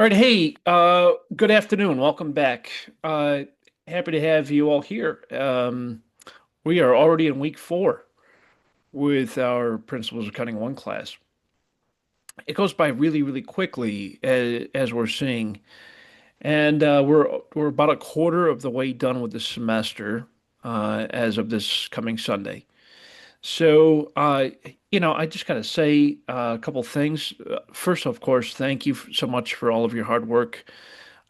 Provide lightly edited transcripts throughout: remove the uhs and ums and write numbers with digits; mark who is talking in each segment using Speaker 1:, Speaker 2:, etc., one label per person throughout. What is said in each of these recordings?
Speaker 1: All right, hey, good afternoon. Welcome back. Happy to have you all here. We are already in week four with our Principles of Cutting One class. It goes by really, really quickly as we're seeing, and we're about a quarter of the way done with the semester as of this coming Sunday. So, I just got to say a couple things. First, of course, thank you so much for all of your hard work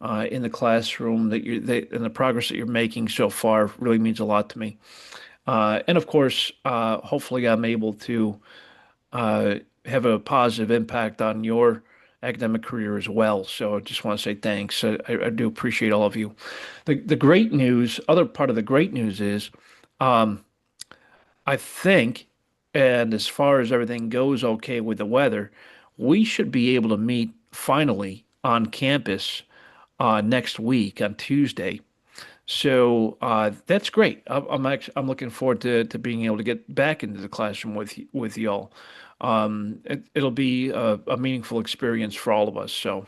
Speaker 1: in the classroom and the progress that you're making so far really means a lot to me. And of course, hopefully I'm able to uh, have a positive impact on your academic career as well. So I just want to say thanks. I do appreciate all of you. The great news, other part of the great news is, um, I think, and as far as everything goes okay with the weather, we should be able to meet finally on campus next week on Tuesday. So that's great. I'm looking forward to being able to get back into the classroom with y'all. It'll be a meaningful experience for all of us. So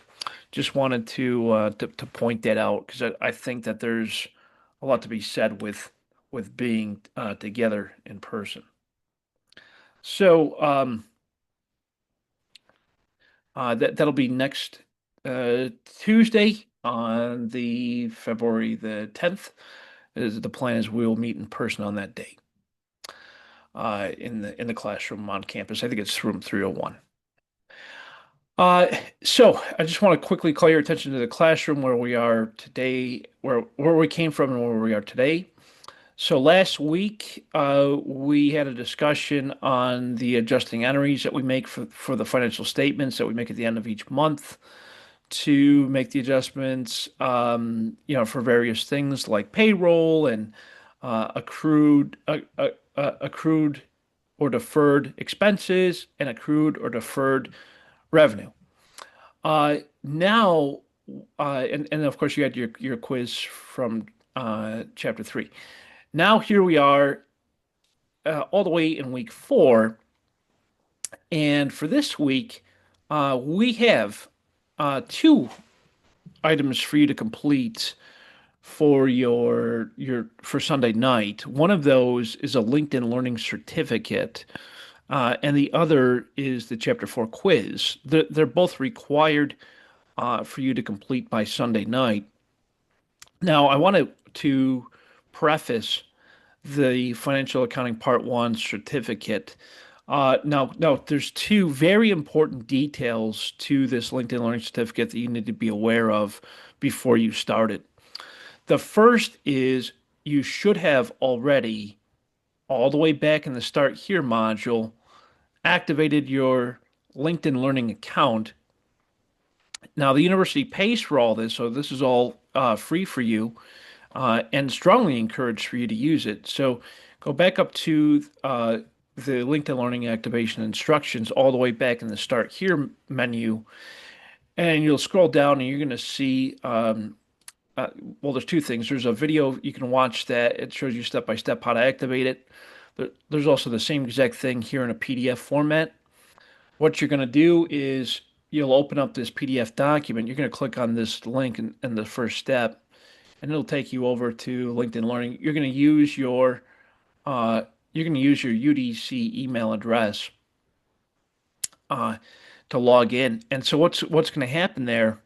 Speaker 1: just wanted to point that out because I think that there's a lot to be said with being together in person. So that'll be next Tuesday on the February the 10th. The plan is we'll meet in person on that day in the classroom on campus. I think it's room 301. So I just want to quickly call your attention to the classroom where we are today, where we came from and where we are today. So last week, we had a discussion on the adjusting entries that we make for the financial statements that we make at the end of each month to make the adjustments, for various things like payroll and accrued or deferred expenses and accrued or deferred revenue. Now, and of course, you had your quiz from chapter three. Now here we are, all the way in week four, and for this week, we have two items for you to complete for your for Sunday night. One of those is a LinkedIn Learning certificate, and the other is the Chapter 4 quiz. They're both required for you to complete by Sunday night. Now, I wanted to preface the Financial Accounting Part 1 certificate. Now, there's two very important details to this LinkedIn Learning certificate that you need to be aware of before you start it. The first is you should have already, all the way back in the Start Here module, activated your LinkedIn Learning account. Now, the university pays for all this, so this is all free for you and strongly encouraged for you to use it. So go back up to the LinkedIn Learning activation instructions all the way back in the Start Here menu, and you'll scroll down and you're going to see well, there's two things. There's a video you can watch that it shows you step by step how to activate it. There's also the same exact thing here in a PDF format. What you're going to do is you'll open up this PDF document. You're going to click on this link in the first step, and it'll take you over to LinkedIn Learning. Uh, you're going to use your UDC email address uh, to log in. And so what's going to happen there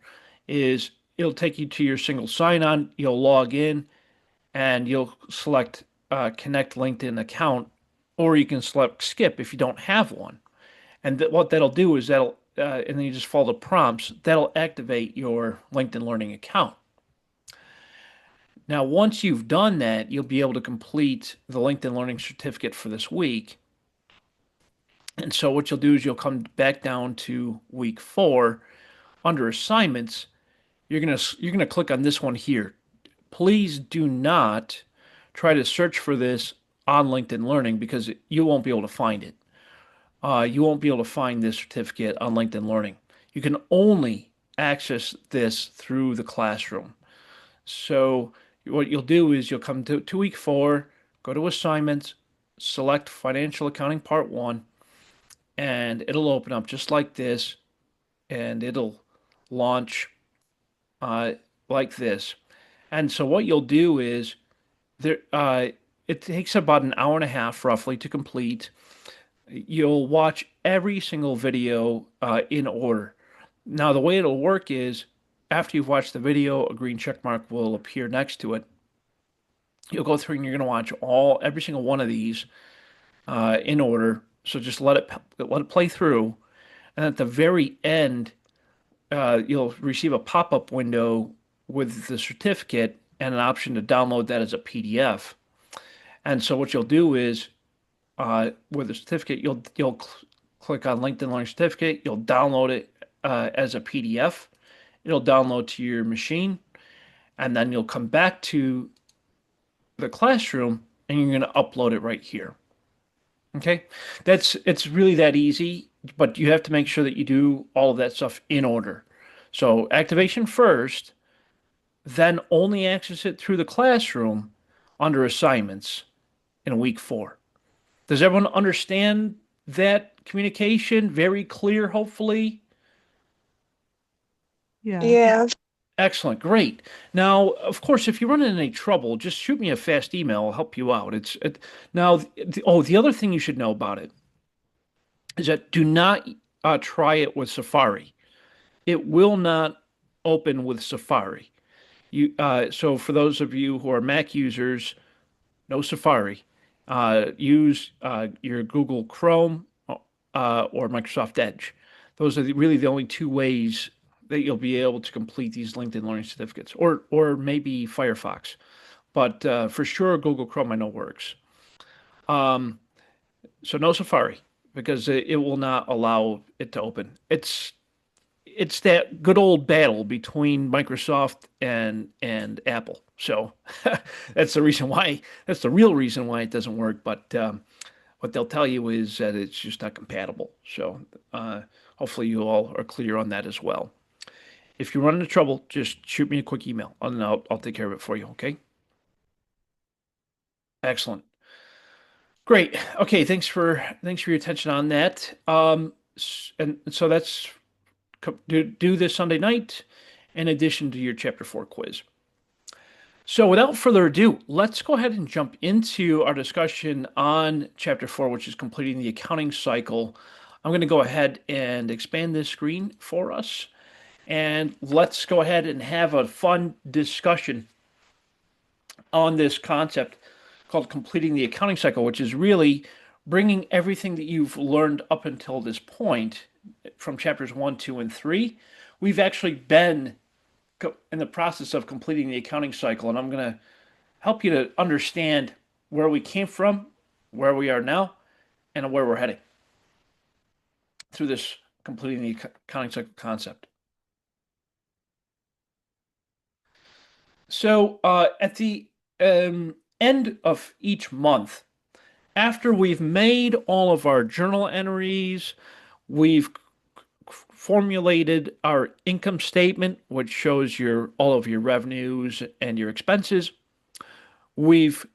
Speaker 1: is it'll take you to your single sign-on. You'll log in and you'll select Connect LinkedIn account, or you can select Skip if you don't have one. And what that'll do is and then you just follow the prompts. That'll activate your LinkedIn Learning account. Now, once you've done that, you'll be able to complete the LinkedIn Learning certificate for this week. And so what you'll do is you'll come back down to week four under assignments. You're gonna click on this one here. Please do not try to search for this on LinkedIn Learning because you won't be able to find it. You won't be able to find this certificate on LinkedIn Learning. You can only access this through the classroom. So what you'll do is you'll come to week four, go to assignments, select Financial Accounting Part 1, and it'll open up just like this, and it'll launch uh, like this. And so what you'll do is there it takes about an hour and a half roughly to complete. You'll watch every single video in order. Now, the way it'll work is after you've watched the video, a green check mark will appear next to it. You'll go through and you're going to watch every single one of these in order. So just let it play through, and at the very end, you'll receive a pop-up window with the certificate and an option to download that as a PDF. And so what you'll do is with the certificate, you'll click on LinkedIn Learning Certificate. You'll download it as a PDF. It'll download to your machine, and then you'll come back to the classroom and you're going to upload it right here. Okay, it's really that easy, but you have to make sure that you do all of that stuff in order. So activation first, then only access it through the classroom under assignments in week 4. Does everyone understand that communication? Very clear, hopefully.
Speaker 2: Yeah.
Speaker 3: Yeah.
Speaker 1: Excellent, great. Now, of course, if you run into any trouble, just shoot me a fast email. I'll help you out. Now. The other thing you should know about it is that do not try it with Safari. It will not open with Safari. So for those of you who are Mac users, no Safari. Use your Google Chrome or Microsoft Edge. Those are really the only two ways that you'll be able to complete these LinkedIn Learning Certificates, or maybe Firefox. But for sure, Google Chrome I know works. So no Safari because it will not allow it to open. It's that good old battle between Microsoft and Apple. So that's the reason why. That's the real reason why it doesn't work. But what they'll tell you is that it's just not compatible. So hopefully you all are clear on that as well. If you run into trouble, just shoot me a quick email, and I'll take care of it for you. Okay. Excellent. Great. Okay. Thanks for your attention on that. And so that's do this Sunday night in addition to your chapter 4 quiz. So without further ado, let's go ahead and jump into our discussion on chapter 4, which is completing the accounting cycle. I'm going to go ahead and expand this screen for us, and let's go ahead and have a fun discussion on this concept called completing the accounting cycle, which is really bringing everything that you've learned up until this point from chapters 1, 2, and 3. We've actually been in the process of completing the accounting cycle, and I'm going to help you to understand where we came from, where we are now, and where we're heading through this completing the accounting cycle concept. So at the end of each month, after we've made all of our journal entries, we've formulated our income statement, which shows all of your revenues and your expenses. We've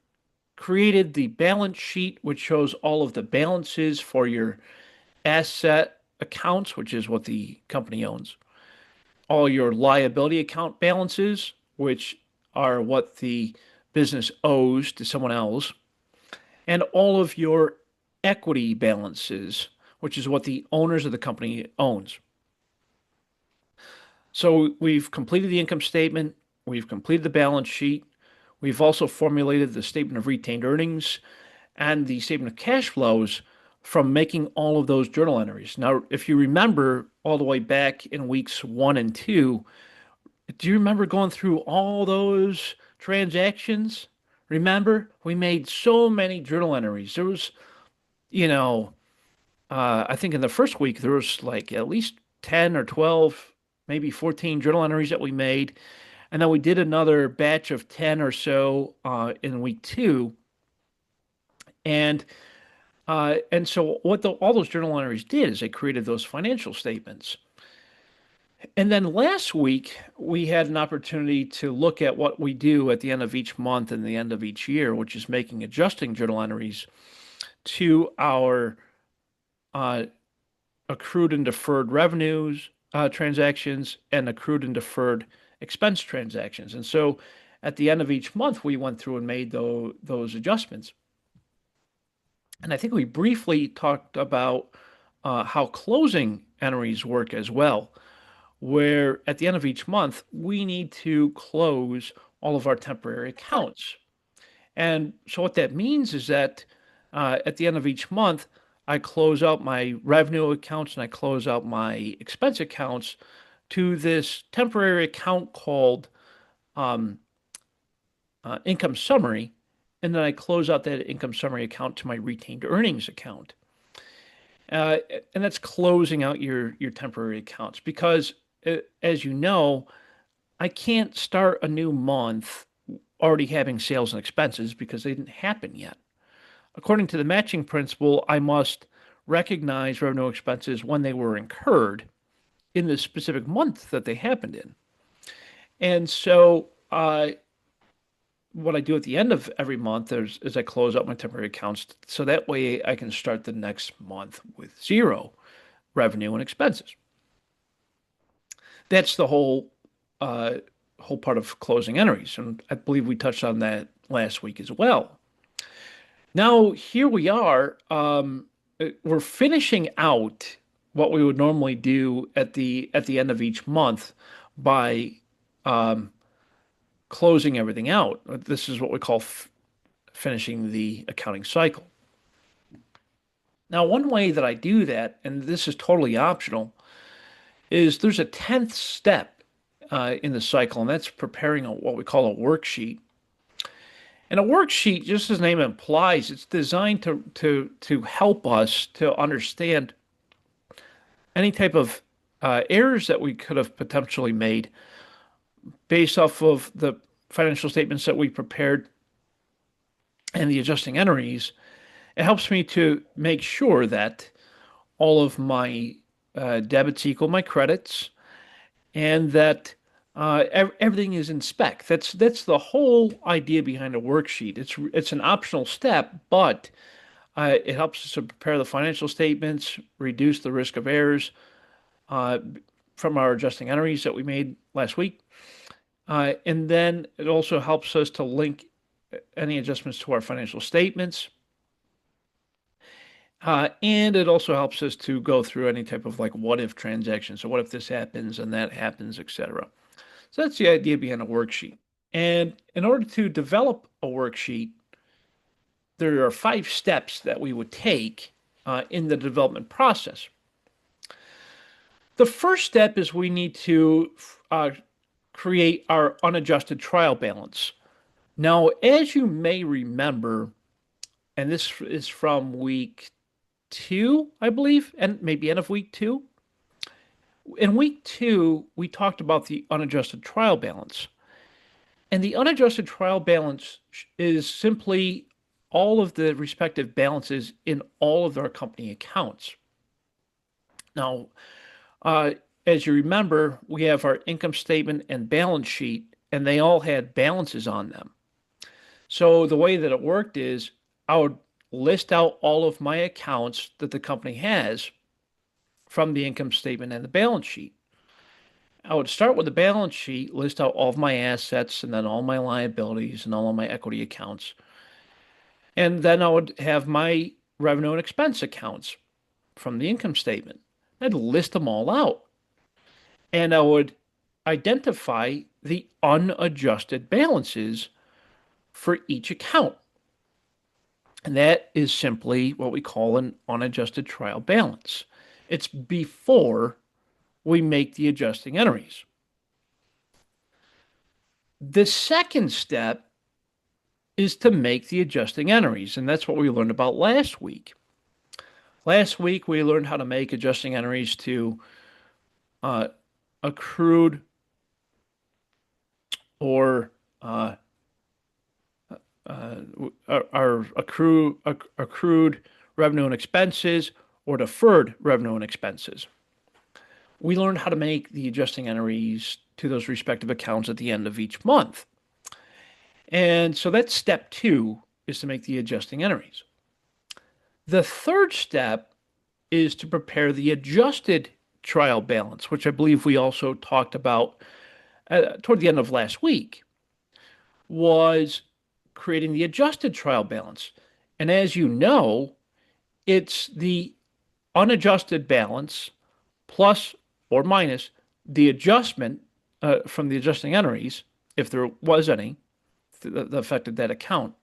Speaker 1: created the balance sheet, which shows all of the balances for your asset accounts, which is what the company owns. All your liability account balances, which are what the business owes to someone else, and all of your equity balances, which is what the owners of the company owns. So we've completed the income statement, we've completed the balance sheet, we've also formulated the statement of retained earnings and the statement of cash flows from making all of those journal entries. Now, if you remember all the way back in weeks 1 and 2, do you remember going through all those transactions? Remember, we made so many journal entries. There was, you know, I think in the first week there was like at least 10 or 12, maybe 14 journal entries that we made. And then we did another batch of 10 or so in week 2. And so what all those journal entries did is they created those financial statements. And then last week, we had an opportunity to look at what we do at the end of each month and the end of each year, which is making adjusting journal entries to our uh, accrued and deferred revenues transactions and accrued and deferred expense transactions. And so at the end of each month, we went through and made those adjustments. And I think we briefly talked about how closing entries work as well, where at the end of each month, we need to close all of our temporary accounts. And so what that means is that at the end of each month, I close out my revenue accounts and I close out my expense accounts to this temporary account called um, income summary. And then I close out that income summary account to my retained earnings account. Uh, and that's closing out your temporary accounts because, as you know, I can't start a new month already having sales and expenses because they didn't happen yet. According to the matching principle, I must recognize revenue expenses when they were incurred in the specific month that they happened in. And so, what I do at the end of every month is I close out my temporary accounts so that way I can start the next month with zero revenue and expenses. That's the uh, whole part of closing entries, and I believe we touched on that last week as well. Now here we are. We're finishing out what we would normally do at the end of each month by um, closing everything out. This is what we call finishing the accounting cycle. Now, one way that I do that, and this is totally optional, is there's a 10th step in the cycle, and that's preparing what we call a worksheet. And a worksheet, just as the name implies, it's designed to help us to understand any type of errors that we could have potentially made based off of the financial statements that we prepared and the adjusting entries. It helps me to make sure that all of my debits equal my credits and that everything is in spec. That's the whole idea behind a worksheet. It's an optional step, but it helps us to prepare the financial statements, reduce the risk of errors uh, from our adjusting entries that we made last week. And then it also helps us to link any adjustments to our financial statements. And it also helps us to go through any type of like what if transactions. So what if this happens and that happens, etc. So that's the idea behind a worksheet. And in order to develop a worksheet, there are 5 steps that we would take in the development process. The first step is we need to create our unadjusted trial balance. Now, as you may remember, and this is from week 2, I believe, and maybe end of week 2. In week 2, we talked about the unadjusted trial balance. And the unadjusted trial balance is simply all of the respective balances in all of our company accounts. Now, uh, as you remember, we have our income statement and balance sheet, and they all had balances on them. So the way that it worked is I would list out all of my accounts that the company has from the income statement and the balance sheet. I would start with the balance sheet, list out all of my assets and then all my liabilities and all of my equity accounts. And then I would have my revenue and expense accounts from the income statement. I'd list them all out. And I would identify the unadjusted balances for each account. And that is simply what we call an unadjusted trial balance. It's before we make the adjusting entries. The second step is to make the adjusting entries, and that's what we learned about last week. Last week, we learned how to make adjusting entries to accrued or our accrued revenue and expenses or deferred revenue and expenses. We learned how to make the adjusting entries to those respective accounts at the end of each month. And so that's step 2 is to make the adjusting entries. The third step is to prepare the adjusted trial balance, which I believe we also talked about toward the end of last week was creating the adjusted trial balance. And as you know, it's the unadjusted balance plus or minus the adjustment from the adjusting entries, if there was any, that affected that account.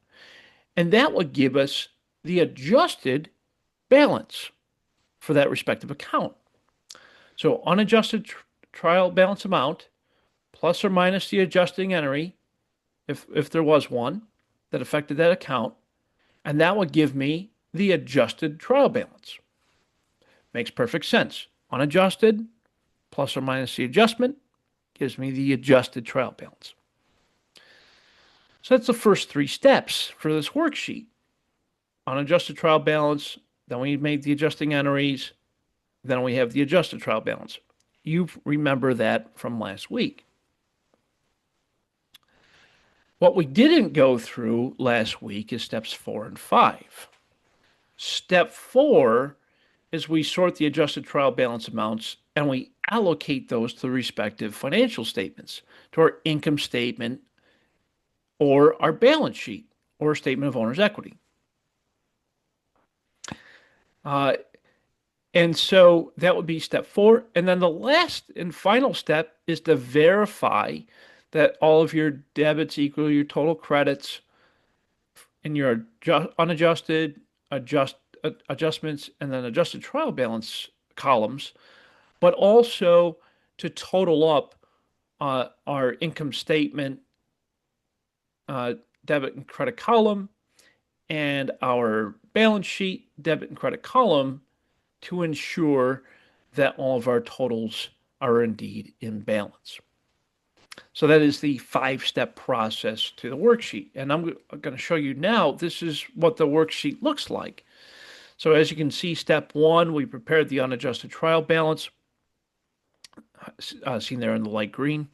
Speaker 1: And that would give us the adjusted balance for that respective account. So unadjusted trial balance amount plus or minus the adjusting entry, if there was one that affected that account, and that would give me the adjusted trial balance. Makes perfect sense. Unadjusted plus or minus the adjustment gives me the adjusted trial balance. So that's the first three steps for this worksheet. Unadjusted trial balance, then we made the adjusting entries, then we have the adjusted trial balance. You remember that from last week. What we didn't go through last week is steps 4 and 5. Step 4 is we sort the adjusted trial balance amounts and we allocate those to the respective financial statements, to our income statement or our balance sheet or statement of owner's equity. And so that would be step 4. And then the last and final step is to verify that all of your debits equal your total credits in your unadjusted, adjustments, and then adjusted trial balance columns, but also to total up our income statement, debit and credit column, and our balance sheet, debit and credit column to ensure that all of our totals are indeed in balance. So that is the 5-step process to the worksheet. And I'm going to show you now, this is what the worksheet looks like. So as you can see, step 1, we prepared the unadjusted trial balance, seen there in the light green.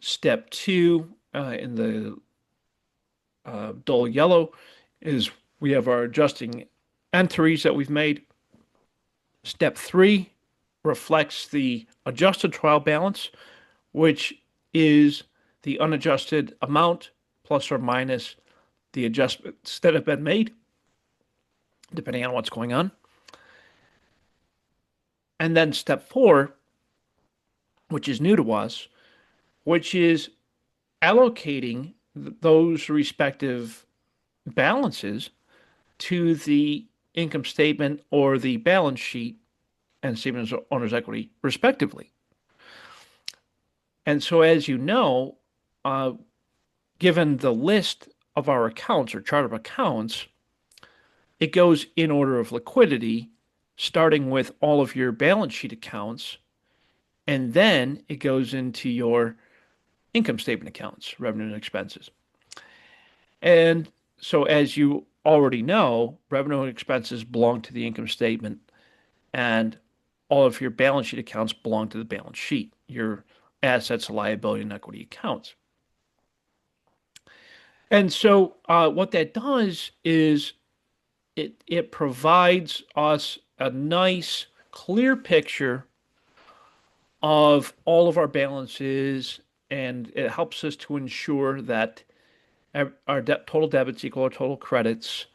Speaker 1: Step 2, in the dull yellow, is we have our adjusting entries that we've made. Step 3 reflects the adjusted trial balance, which is the unadjusted amount plus or minus the adjustments that have been made, depending on what's going on. And then step 4, which is new to us, which is allocating those respective balances to the income statement or the balance sheet and statement of owner's equity, respectively. And so, as you know, given the list of our accounts or chart of accounts, it goes in order of liquidity, starting with all of your balance sheet accounts, and then it goes into your income statement accounts, revenue and expenses. And so, as you already know, revenue and expenses belong to the income statement, and all of your balance sheet accounts belong to the balance sheet, your assets, liability, and equity accounts. And so what that does is it provides us a nice, clear picture of all of our balances, and it helps us to ensure that our total debits equal our total credits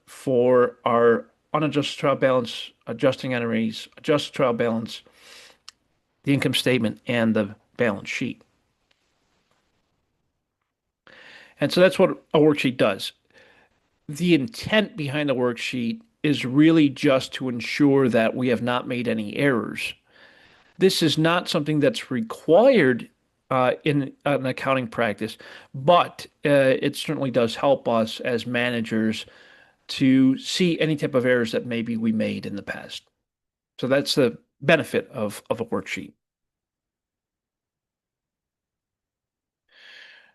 Speaker 1: for our unadjusted trial balance, adjusting entries, adjusted trial balance, the income statement, and the balance sheet. And so that's what a worksheet does. The intent behind the worksheet is really just to ensure that we have not made any errors. This is not something that's required in an accounting practice, but it certainly does help us as managers to see any type of errors that maybe we made in the past. So that's the benefit of a worksheet.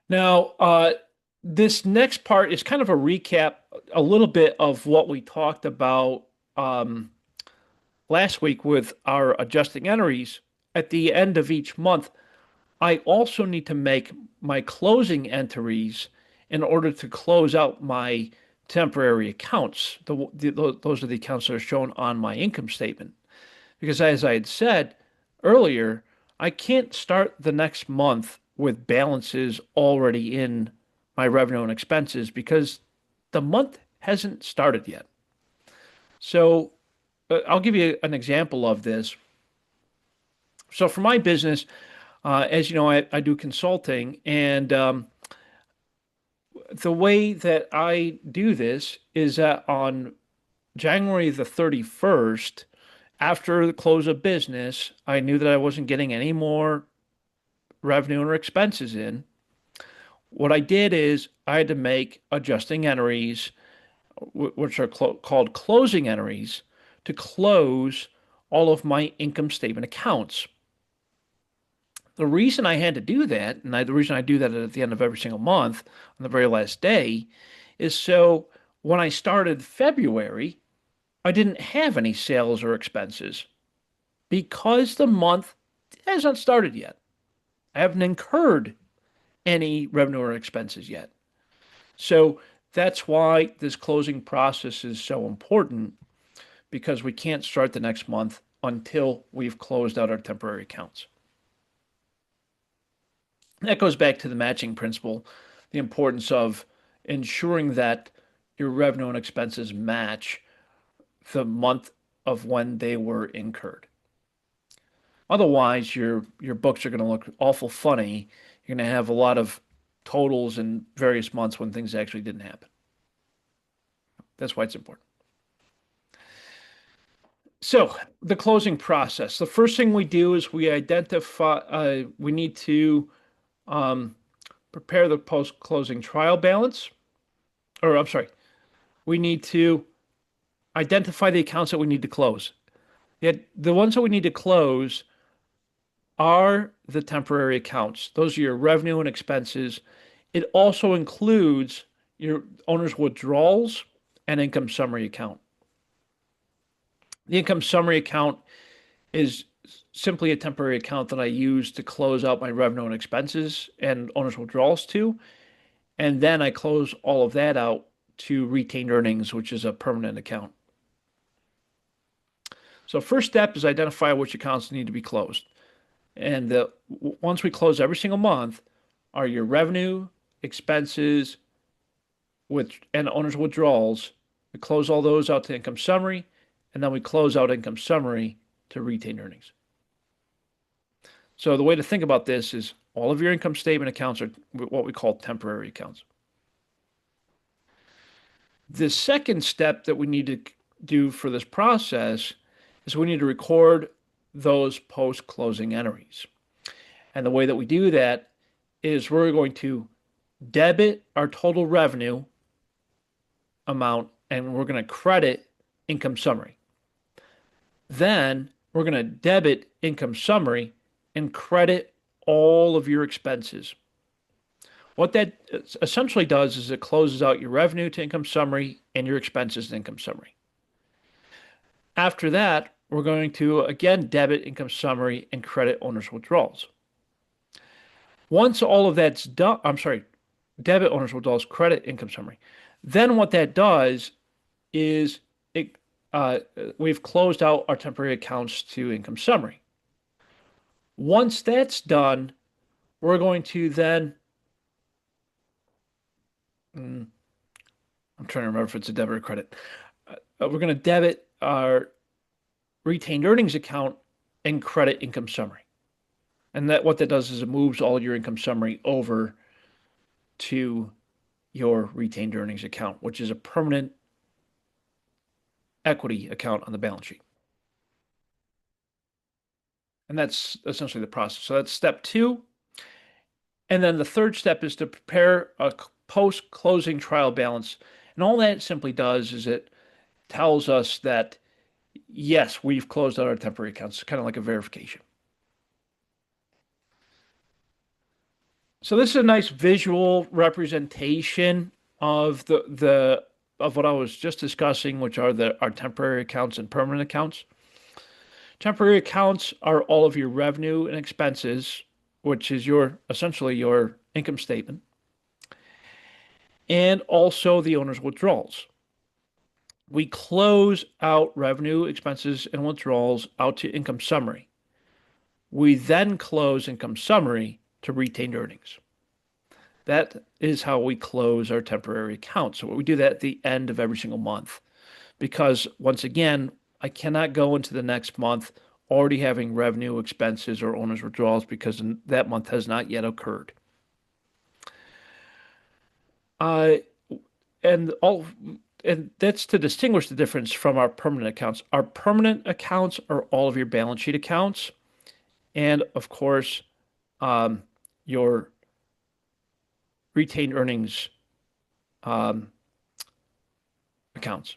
Speaker 1: Now, this next part is kind of a recap, a little bit of what we talked about last week with our adjusting entries. At the end of each month, I also need to make my closing entries in order to close out my temporary accounts. Those are the accounts that are shown on my income statement. Because as I had said earlier, I can't start the next month with balances already in my revenue and expenses because the month hasn't started yet. So I'll give you an example of this. So for my business, as you know, I do consulting, and the way that I do this is that on January the 31st, after the close of business, I knew that I wasn't getting any more revenue or expenses in. What I did is I had to make adjusting entries, which are called closing entries, to close all of my income statement accounts. The reason I had to do that, and the reason I do that at the end of every single month on the very last day, is so when I started February, I didn't have any sales or expenses because the month hasn't started yet. I haven't incurred any revenue or expenses yet. So that's why this closing process is so important because we can't start the next month until we've closed out our temporary accounts. That goes back to the matching principle, the importance of ensuring that your revenue and expenses match the month of when they were incurred. Otherwise, your books are going to look awful funny. You're going to have a lot of totals in various months when things actually didn't happen. That's why it's important. So, the closing process. The first thing we do is we identify, we need to um, prepare the post-closing trial balance. Or, I'm sorry, we need to identify the accounts that we need to close. Yet, the ones that we need to close are the temporary accounts. Those are your revenue and expenses. It also includes your owner's withdrawals and income summary account. The income summary account is simply a temporary account that I use to close out my revenue and expenses and owner's withdrawals to. And then I close all of that out to retained earnings, which is a permanent account. So first step is identify which accounts need to be closed. And once we close every single month, are your revenue, expenses, and owner's withdrawals. We close all those out to income summary, and then we close out income summary to retained earnings. So the way to think about this is all of your income statement accounts are what we call temporary accounts. The second step that we need to do for this process is we need to record those post-closing entries. And the way that we do that is we're going to debit our total revenue amount and we're going to credit income summary. Then we're going to debit income summary and credit all of your expenses. What that essentially does is it closes out your revenue to income summary and your expenses to income summary. After that, we're going to again debit income summary and credit owner's withdrawals. Once all of that's done, I'm sorry, debit owner's withdrawals, credit income summary. Then what that does is we've closed out our temporary accounts to income summary. Once that's done, we're going to then, I'm trying to remember if it's a debit or credit. We're going to debit our retained earnings account and credit income summary. And that what that does is it moves all your income summary over to your retained earnings account, which is a permanent equity account on the balance sheet. And that's essentially the process. So that's step two. And then the third step is to prepare a post-closing trial balance. And all that simply does is it tells us that, yes, we've closed out our temporary accounts. It's kind of like a verification. So this is a nice visual representation of of what I was just discussing, which are our temporary accounts and permanent accounts. Temporary accounts are all of your revenue and expenses, which is essentially your income statement, and also the owner's withdrawals. We close out revenue, expenses, and withdrawals out to income summary. We then close income summary to retained earnings. That is how we close our temporary account. So we do that at the end of every single month because once again, I cannot go into the next month already having revenue, expenses, or owner's withdrawals because that month has not yet occurred. Uh, and all and that's to distinguish the difference from our permanent accounts. Our permanent accounts are all of your balance sheet accounts, and of course, um, your retained earnings um, accounts.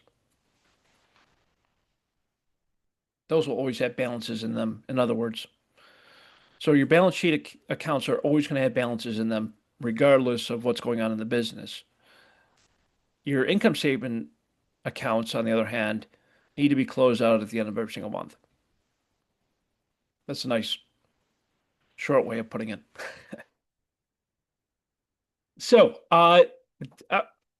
Speaker 1: Those will always have balances in them, in other words. So your balance sheet accounts are always going to have balances in them, regardless of what's going on in the business. Your income statement accounts, on the other hand, need to be closed out at the end of every single month. That's a nice short way of putting it. So, uh,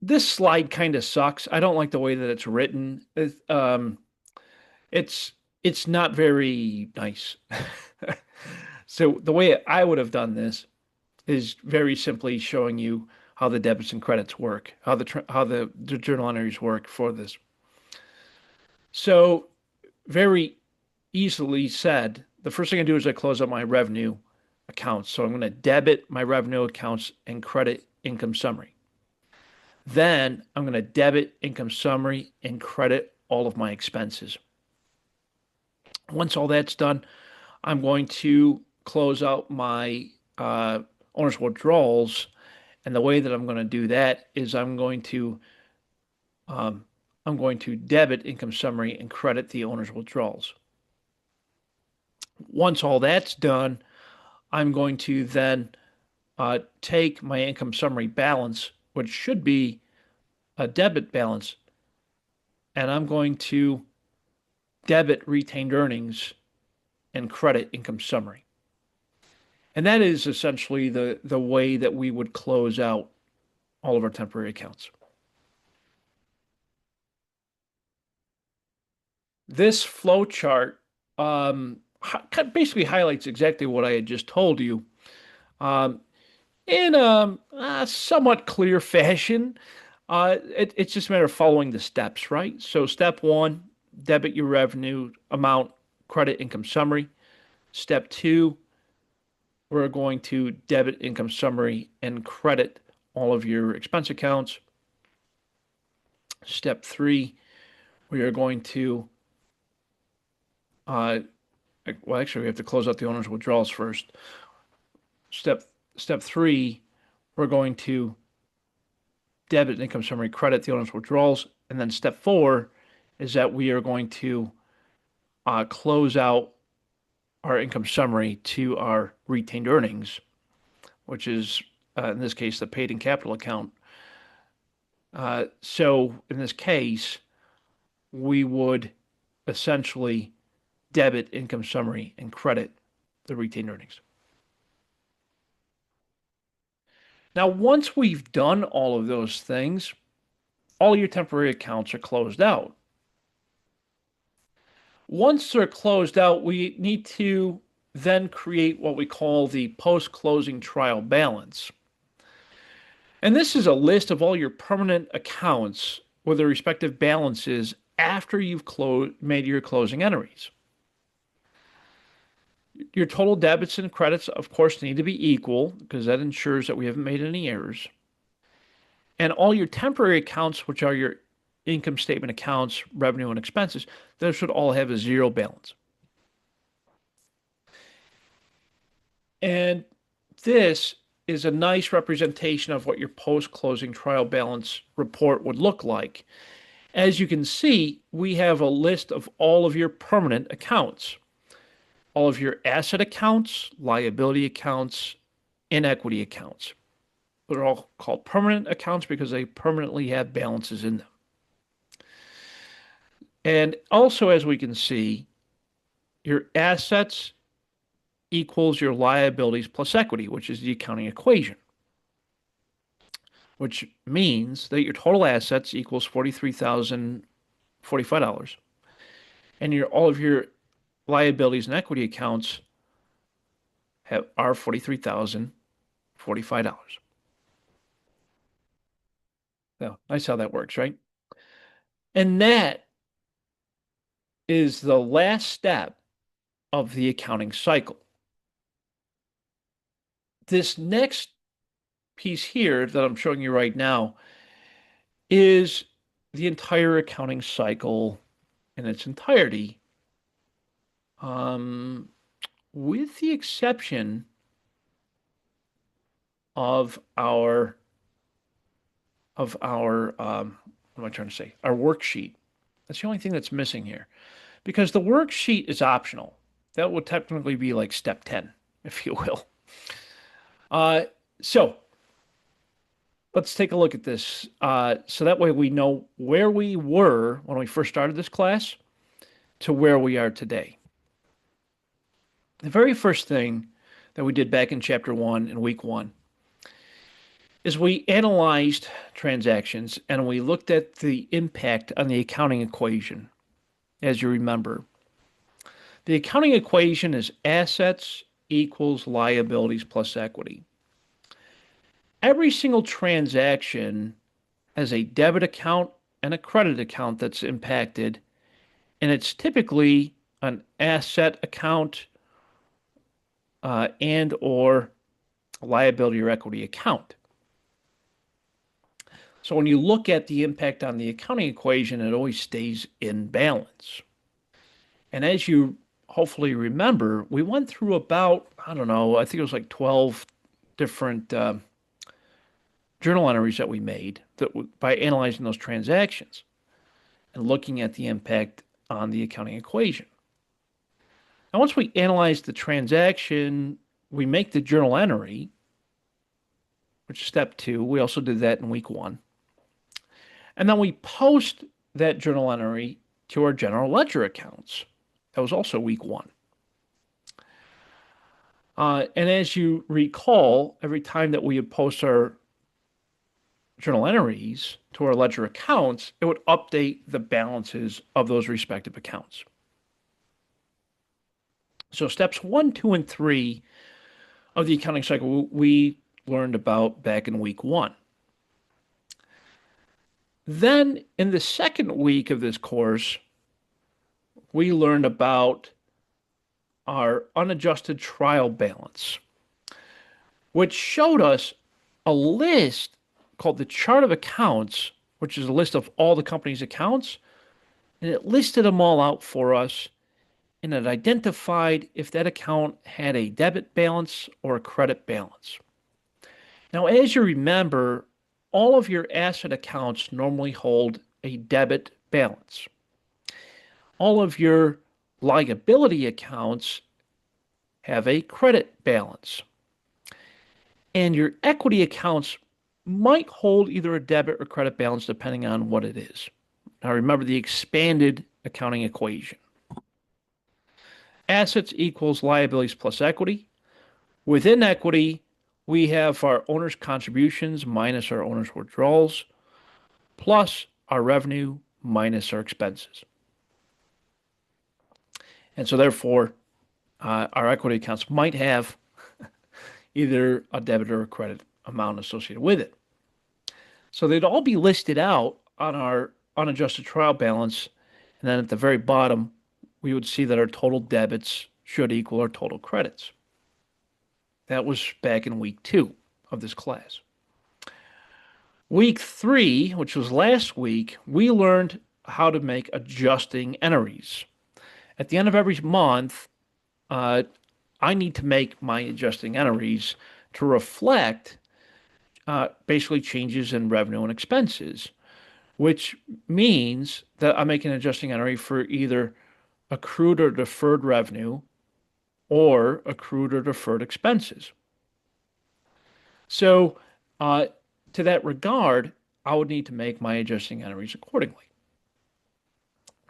Speaker 1: this slide kind of sucks. I don't like the way that it's written. It's it's not very nice. So the way I would have done this is very simply showing you how the debits and credits work, how the journal entries work for this. So very easily said, the first thing I do is I close up my revenue accounts. So I'm going to debit my revenue accounts and credit income summary. Then I'm going to debit income summary and credit all of my expenses. Once all that's done, I'm going to close out my owner's withdrawals. And the way that I'm going to do that is um, I'm going to debit income summary and credit the owner's withdrawals. Once all that's done, I'm going to then take my income summary balance, which should be a debit balance, and I'm going to debit retained earnings and credit income summary. And that is essentially the way that we would close out all of our temporary accounts. This flow chart basically highlights exactly what I had just told you um, in a somewhat clear fashion. It's just a matter of following the steps, right? So, step one, debit your revenue amount, credit income summary. Step two, we're going to debit income summary and credit all of your expense accounts. Step three, we are going to, uh, well, actually, we have to close out the owner's withdrawals first. Step step three, we're going to debit income summary, credit the owner's withdrawals, and then step four is that we are going to close out our income summary to our retained earnings, which is in this case the paid in capital account. So in this case, we would essentially debit income summary and credit the retained earnings. Now, once we've done all of those things, all your temporary accounts are closed out. Once they're closed out, we need to then create what we call the post-closing trial balance. And this is a list of all your permanent accounts with their respective balances after you've made your closing entries. Your total debits and credits, of course, need to be equal because that ensures that we haven't made any errors. And all your temporary accounts, which are your income statement accounts, revenue, and expenses, those should all have a zero balance. And this is a nice representation of what your post-closing trial balance report would look like. As you can see, we have a list of all of your permanent accounts, all of your asset accounts, liability accounts, and equity accounts. They're all called permanent accounts because they permanently have balances in them. And also, as we can see, your assets equals your liabilities plus equity, which is the accounting equation, which means that your total assets equals $43,045, and all of your liabilities and equity accounts are $43,045. So nice how that works, right? And that is the last step of the accounting cycle. This next piece here that I'm showing you right now is the entire accounting cycle in its entirety, um, with the exception of our what am I trying to say? Our worksheet. That's the only thing that's missing here because the worksheet is optional. That would technically be like step 10, if you will. Uh, so let's take a look at this. So that way we know where we were when we first started this class to where we are today. The very first thing that we did back in chapter 1 in week 1 is we analyzed transactions and we looked at the impact on the accounting equation. As you remember, the accounting equation is assets equals liabilities plus equity. Every single transaction has a debit account and a credit account that's impacted, and it's typically an asset account and or liability or equity account. So when you look at the impact on the accounting equation, it always stays in balance. And as you hopefully remember, we went through about, I don't know, I think it was like 12 different journal entries that we made by analyzing those transactions and looking at the impact on the accounting equation. Now, once we analyze the transaction, we make the journal entry, which is step 2. We also did that in week 1. And then we post that journal entry to our general ledger accounts. That was also week 1. And as you recall, every time that we would post our journal entries to our ledger accounts, it would update the balances of those respective accounts. So steps 1, 2, and 3 of the accounting cycle we learned about back in week 1. Then in the second week of this course, we learned about our unadjusted trial balance, which showed us a list called the chart of accounts, which is a list of all the company's accounts, and it listed them all out for us, and it identified if that account had a debit balance or a credit balance. Now, as you remember, all of your asset accounts normally hold a debit balance. All of your liability accounts have a credit balance. And your equity accounts might hold either a debit or credit balance depending on what it is. Now remember the expanded accounting equation. Assets equals liabilities plus equity. Within equity, we have our owner's contributions minus our owner's withdrawals, plus our revenue minus our expenses. And so therefore, our equity accounts might have either a debit or a credit amount associated with it. So they'd all be listed out on our unadjusted trial balance. And then at the very bottom, we would see that our total debits should equal our total credits. That was back in week 2 of this class. Week 3, which was last week, we learned how to make adjusting entries. At the end of every month, I need to make my adjusting entries to reflect basically changes in revenue and expenses, which means that I make an adjusting entry for either accrued or deferred revenue or accrued or deferred expenses. So, to that regard, I would need to make my adjusting entries accordingly.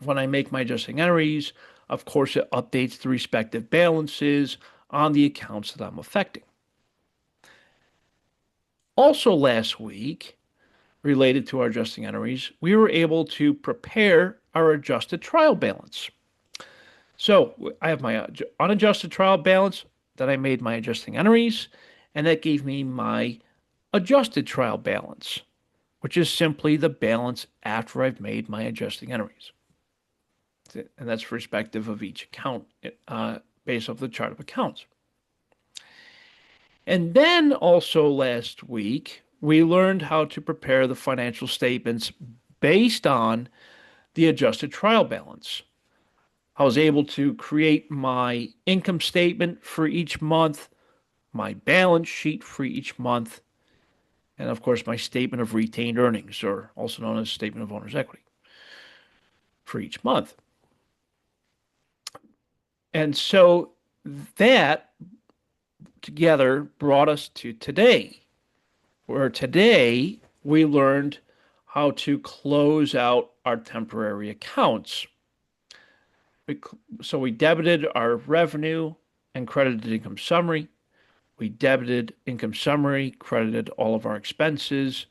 Speaker 1: When I make my adjusting entries, of course, it updates the respective balances on the accounts that I'm affecting. Also, last week, related to our adjusting entries, we were able to prepare our adjusted trial balance. So I have my unadjusted trial balance, Then I made my adjusting entries, and that gave me my adjusted trial balance, which is simply the balance after I've made my adjusting entries. And that's respective of each account based off the chart of accounts. And then also last week, we learned how to prepare the financial statements based on the adjusted trial balance. I was able to create my income statement for each month, my balance sheet for each month, and of course, my statement of retained earnings, or also known as statement of owner's equity, for each month. And so that together brought us to today, where today we learned how to close out our temporary accounts. So we debited our revenue and credited income summary. We debited income summary, credited all of our expenses.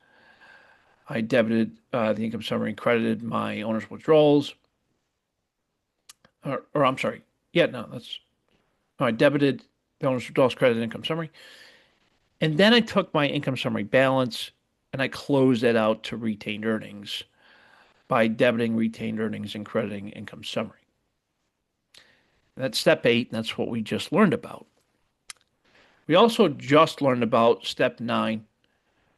Speaker 1: I debited the income summary and credited my owner's withdrawals. Or I'm sorry. Yeah, no, that's. No, I debited the owner's withdrawals, credited income summary. And then I took my income summary balance and I closed that out to retained earnings by debiting retained earnings and crediting income summary. That's step 8, and that's what we just learned about. We also just learned about step 9,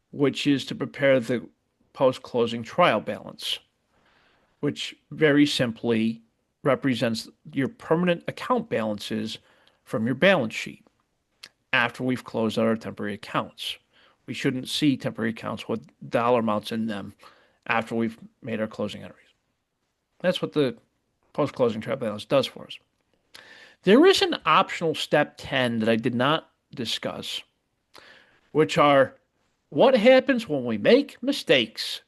Speaker 1: which is to prepare the post-closing trial balance, which very simply represents your permanent account balances from your balance sheet after we've closed out our temporary accounts. We shouldn't see temporary accounts with dollar amounts in them after we've made our closing entries. That's what the post-closing trial balance does for us. There is an optional step 10 that I did not discuss, which are what happens when we make mistakes.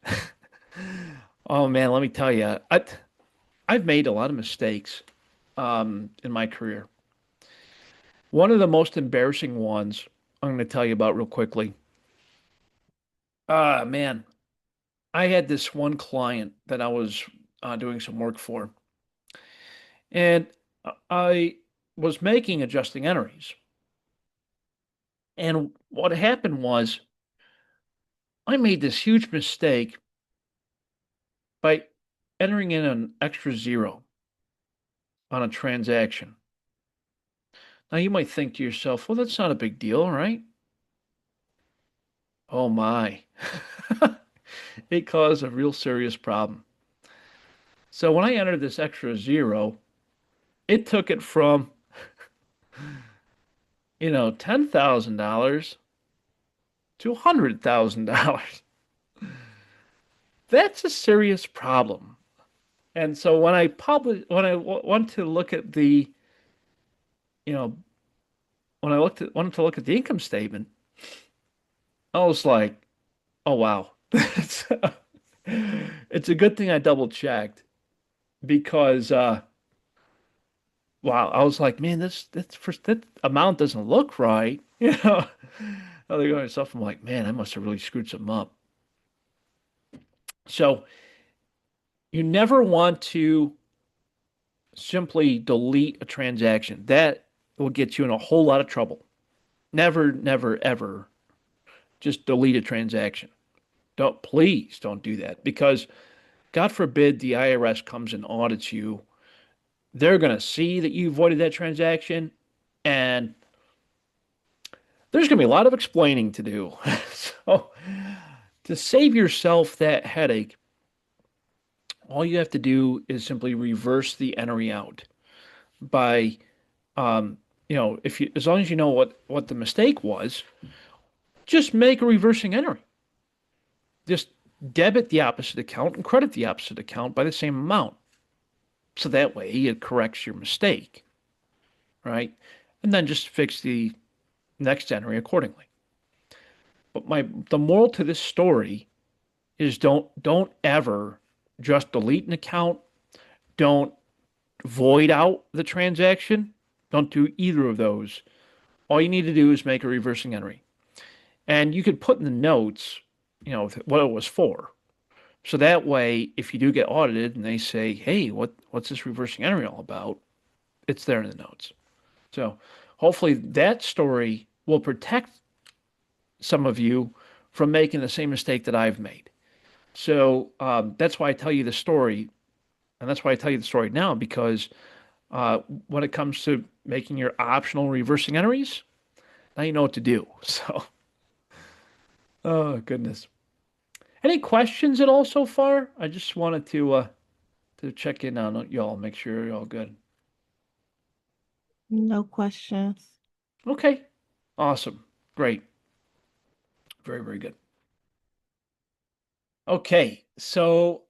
Speaker 1: Oh man, let me tell you, I've made a lot of mistakes in my career. One of the most embarrassing ones I'm going to tell you about real quickly. Man, I had this one client that I was doing some work for, and I was making adjusting entries. And what happened was I made this huge mistake by entering in an extra zero on a transaction. Now you might think to yourself, well, that's not a big deal, right? Oh my. It caused a real serious problem. So when I entered this extra zero, it took it from, $10,000 to $100,000. That's a serious problem. And so when I want to look at the, you know, when wanted to look at the income statement, I was like, oh wow. It's a good thing I double checked because wow, I was like, man, that amount doesn't look right. I think to myself, I'm like, man, I must have really screwed something up. So you never want to simply delete a transaction. That will get you in a whole lot of trouble. Never, never, ever just delete a transaction. Please don't do that because God forbid the IRS comes and audits you. They're going to see that you avoided that transaction and there's going to be a lot of explaining to do. So to save yourself that headache, all you have to do is simply reverse the entry out by, if you, as long as you know what the mistake was, just make a reversing entry. Just debit the opposite account and credit the opposite account by the same amount. So that way it corrects your mistake, right? And then just fix the next entry accordingly. But the moral to this story is don't ever just delete an account. Don't void out the transaction. Don't do either of those. All you need to do is make a reversing entry. And you could put in the notes, what it was for. So that way, if you do get audited and they say, hey, what's this reversing entry all about? It's there in the notes. So hopefully that story will protect some of you from making the same mistake that I've made. So that's why I tell you the story, and that's why I tell you the story now, because when it comes to making your optional reversing entries, now you know what to do. So, oh goodness. Any questions at all so far? I just wanted to check in on y'all, make sure you're all good.
Speaker 2: No questions.
Speaker 1: Okay. Awesome. Great. Very, very good. Okay. So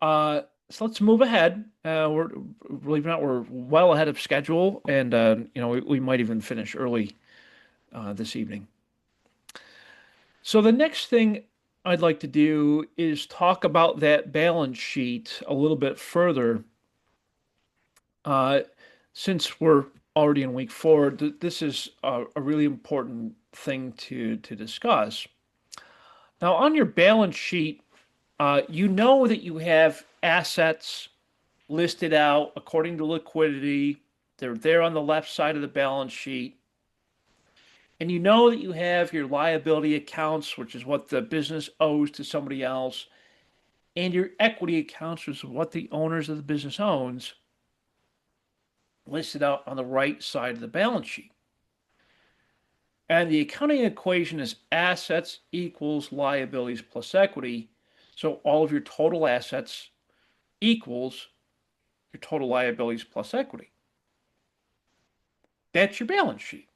Speaker 1: let's move ahead. We're believe it or not, we're well ahead of schedule, and we might even finish early this evening. So the next thing I'd like to do is talk about that balance sheet a little bit further. Uh, since we're already in week four, this is a really important thing to discuss. Now, on your balance sheet, you know that you have assets listed out according to liquidity. They're there on the left side of the balance sheet. And you know that you have your liability accounts, which is what the business owes to somebody else, and your equity accounts, which is what the owners of the business owns, listed out on the right side of the balance sheet. And the accounting equation is assets equals liabilities plus equity. So all of your total assets equals your total liabilities plus equity. That's your balance sheet.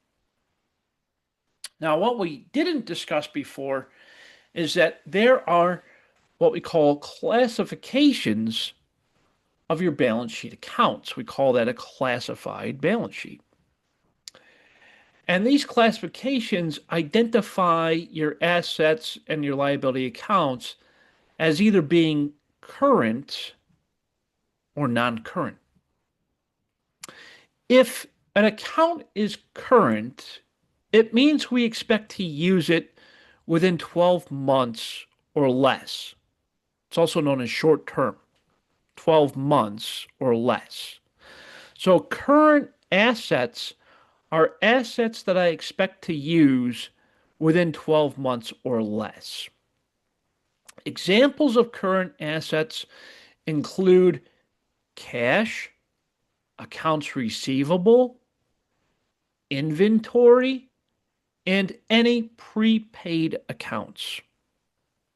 Speaker 1: Now, what we didn't discuss before is that there are what we call classifications of your balance sheet accounts. We call that a classified balance sheet. And these classifications identify your assets and your liability accounts as either being current or non-current. If an account is current, it means we expect to use it within 12 months or less. It's also known as short term, 12 months or less. So current assets are assets that I expect to use within 12 months or less. Examples of current assets include cash, accounts receivable, inventory, and any prepaid accounts.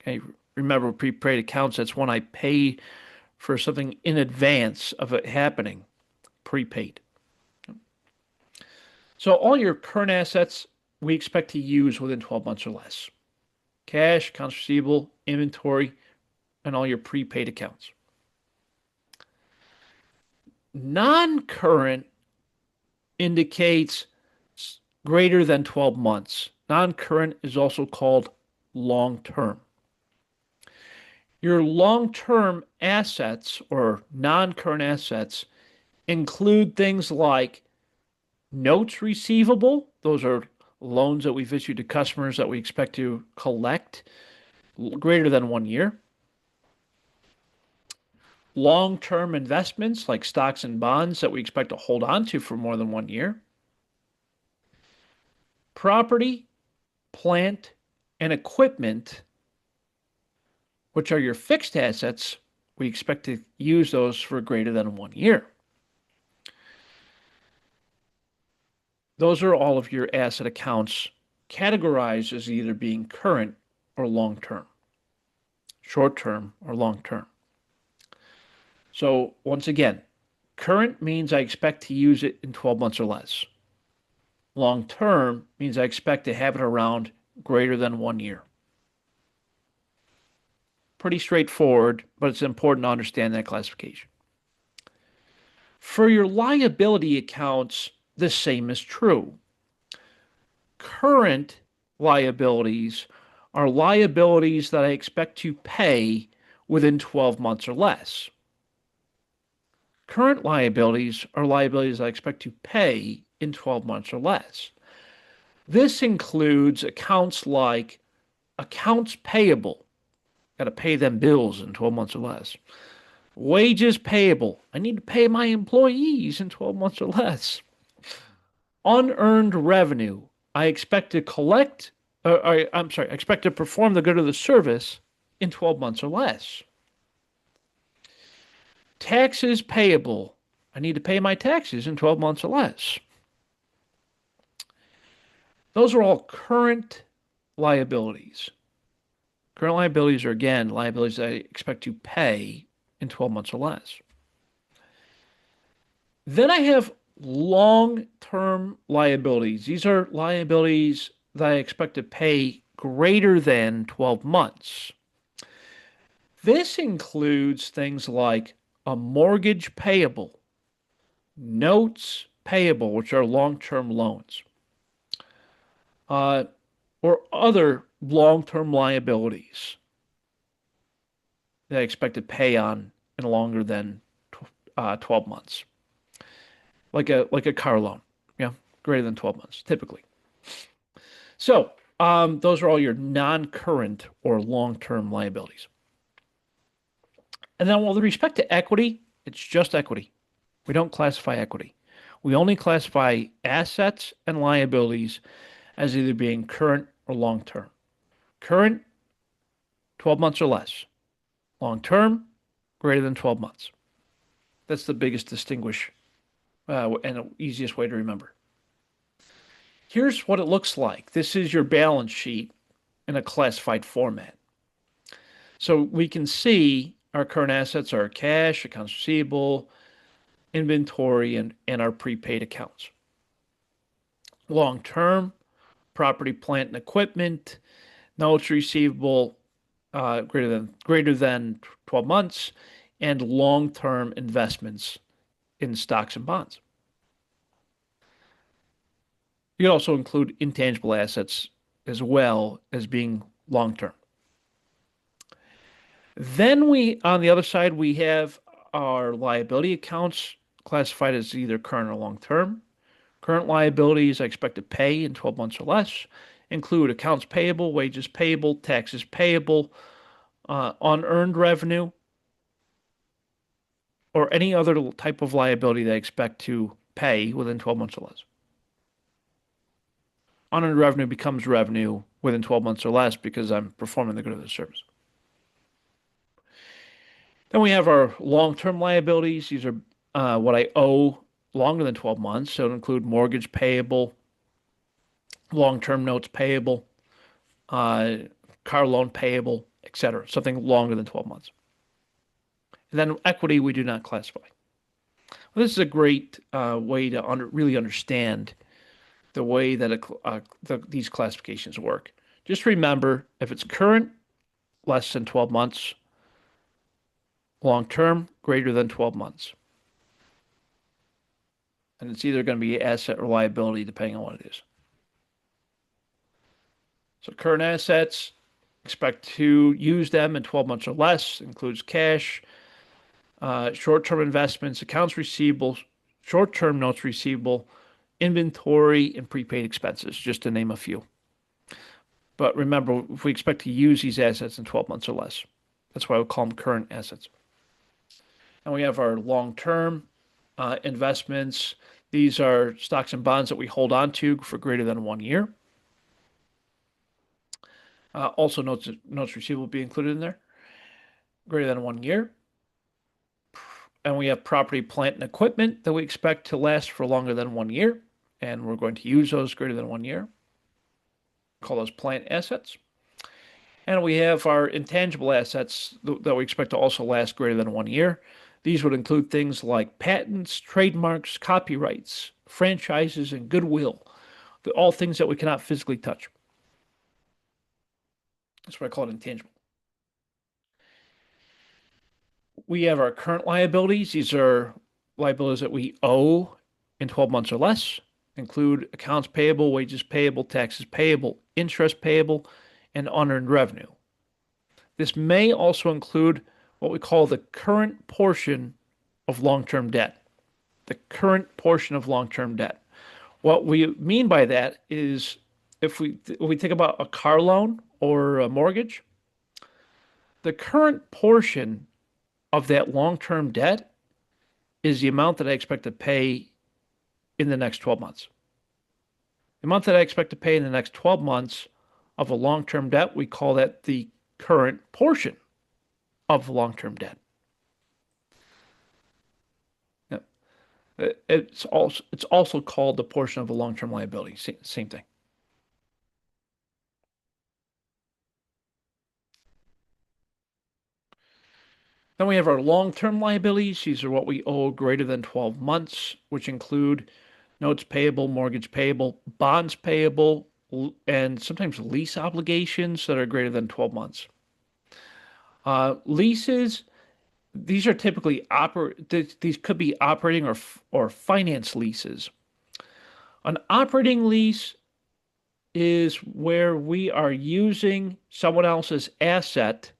Speaker 1: Okay, remember prepaid accounts, that's when I pay for something in advance of it happening, prepaid. So all your current assets we expect to use within 12 months or less. Cash, accounts receivable, inventory, and all your prepaid accounts. Non-current indicates greater than 12 months. Non-current is also called long-term. Your long-term assets or non-current assets include things like notes receivable. Those are loans that we've issued to customers that we expect to collect greater than 1 year. Long-term investments like stocks and bonds that we expect to hold on to for more than 1 year. Property, plant, and equipment, which are your fixed assets, we expect to use those for greater than 1 year. Those are all of your asset accounts categorized as either being current or long term, short term or long term. So, once again, current means I expect to use it in 12 months or less. Long term means I expect to have it around greater than 1 year. Pretty straightforward, but it's important to understand that classification. For your liability accounts, the same is true. Current liabilities are liabilities that I expect to pay within 12 months or less. Current liabilities are liabilities I expect to pay in 12 months or less. This includes accounts like accounts payable. Got to pay them bills in 12 months or less. Wages payable. I need to pay my employees in 12 months or less. unearned revenue I expect to collect, I'm sorry, I expect to perform the good of the service in 12 months or less. Taxes payable. I need to pay my taxes in 12 months or less. Those are all current liabilities. Current liabilities are, again, liabilities I expect to pay in 12 months or less. Then I have long-term liabilities. These are liabilities that I expect to pay greater than 12 months. This includes things like a mortgage payable, notes payable, which are long-term loans, uh, or other long-term liabilities that I expect to pay on in longer than 12 months, like a car loan, yeah, greater than 12 months, typically. So those are all your non-current or long-term liabilities. And then with respect to equity, it's just equity. We don't classify equity. We only classify assets and liabilities as either being current or long-term. Current, 12 months or less. Long-term, greater than 12 months. That's the biggest distinguish and the easiest way to remember. Here's what it looks like. This is your balance sheet in a classified format. So we can see our current assets are cash, accounts receivable, inventory, and our prepaid accounts. Long term, property, plant, and equipment, notes receivable greater than 12 months, and long term investments in stocks and bonds. You can also include intangible assets as well as being long term. Then on the other side, we have our liability accounts classified as either current or long term. Current liabilities I expect to pay in 12 months or less include accounts payable, wages payable, taxes payable, unearned revenue, or any other type of liability that I expect to pay within 12 months or less. Unearned revenue becomes revenue within 12 months or less because I'm performing the good of the service. Then we have our long-term liabilities. These are what I owe longer than 12 months. So it include mortgage payable, long-term notes payable, car loan payable, etc. Something longer than 12 months. And then equity we do not classify. Well, this is a great way to really understand the way that these classifications work. Just remember, if it's current, less than 12 months, long term, greater than 12 months. And it's either going to be asset or liability, depending on what it is. So current assets, expect to use them in 12 months or less, includes cash, short-term investments, accounts receivable, short-term notes receivable, inventory, and prepaid expenses, just to name a few. But remember, if we expect to use these assets in 12 months or less, that's why we call them current assets. And we have our long-term investments. These are stocks and bonds that we hold on to for greater than 1 year. Also, notes receivable will be included in there, greater than 1 year. And we have property, plant, and equipment that we expect to last for longer than 1 year. And we're going to use those greater than 1 year. Call those plant assets. And we have our intangible assets that we expect to also last greater than 1 year. These would include things like patents, trademarks, copyrights, franchises, and goodwill. All things that we cannot physically touch. That's what I call it, intangible. We have our current liabilities. These are liabilities that we owe in 12 months or less, include accounts payable, wages payable, taxes payable, interest payable, and unearned revenue. This may also include what we call the current portion of long-term debt. The current portion of long-term debt. What we mean by that is if we think about a car loan or a mortgage, the current portion of that long-term debt is the amount that I expect to pay in the next 12 months. amount that I expect to pay in the next 12 months of a long-term debt, we call that the current portion of long-term debt. Yeah. It's also called the portion of a long-term liability. Same thing. Then we have our long-term liabilities. These are what we owe greater than 12 months, which include notes payable, mortgage payable, bonds payable, and sometimes lease obligations that are greater than 12 months. Leases, these are typically these could be operating or finance leases. An operating lease is where we are using someone else's asset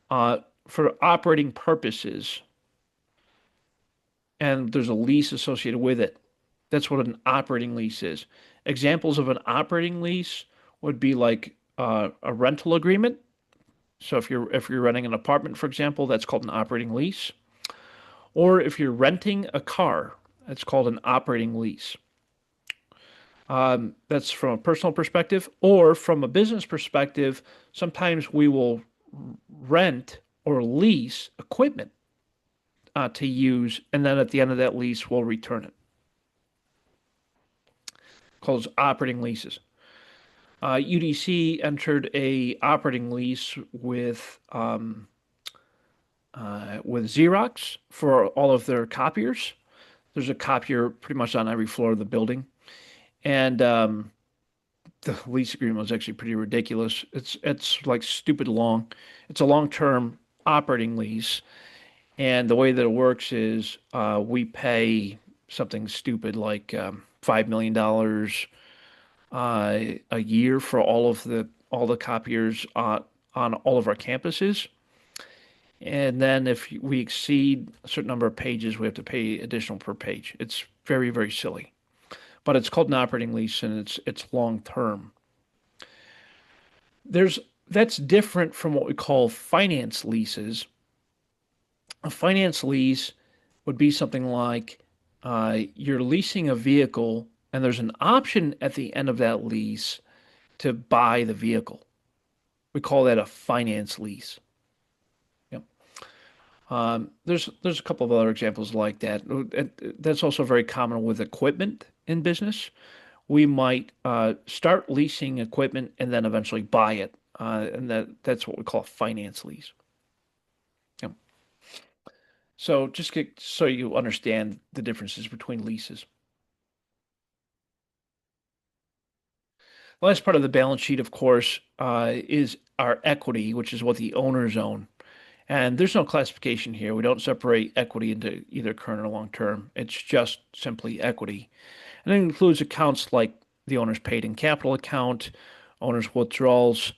Speaker 1: uh, for operating purposes, and there's a lease associated with it. That's what an operating lease is. Examples of an operating lease would be like a rental agreement. So if you're renting an apartment, for example, that's called an operating lease. Or if you're renting a car, that's called an operating lease. That's from a personal perspective, or from a business perspective, sometimes we will rent or lease equipment to use, and then at the end of that lease, we'll return it. Called operating leases. UDC entered a operating lease with Xerox for all of their copiers. There's a copier pretty much on every floor of the building, and the lease agreement was actually pretty ridiculous. It's like stupid long. It's a long-term operating lease, and the way that it works is we pay something stupid like $5 million a year for all the copiers on all of our campuses. And then if we exceed a certain number of pages, we have to pay additional per page. It's very, very silly. But it's called an operating lease and it's long term. There's That's different from what we call finance leases. A finance lease would be something like you're leasing a vehicle and there's an option at the end of that lease to buy the vehicle. We call that a finance lease. Yep. There's a couple of other examples like that. That's also very common with equipment in business. We might start leasing equipment and then eventually buy it, and that's what we call a finance lease. Yep. So so you understand the differences between leases. The last part of the balance sheet, of course, is our equity, which is what the owners own. And there's no classification here. We don't separate equity into either current or long term. It's just simply equity. And it includes accounts like the owner's paid in capital account, owner's withdrawals,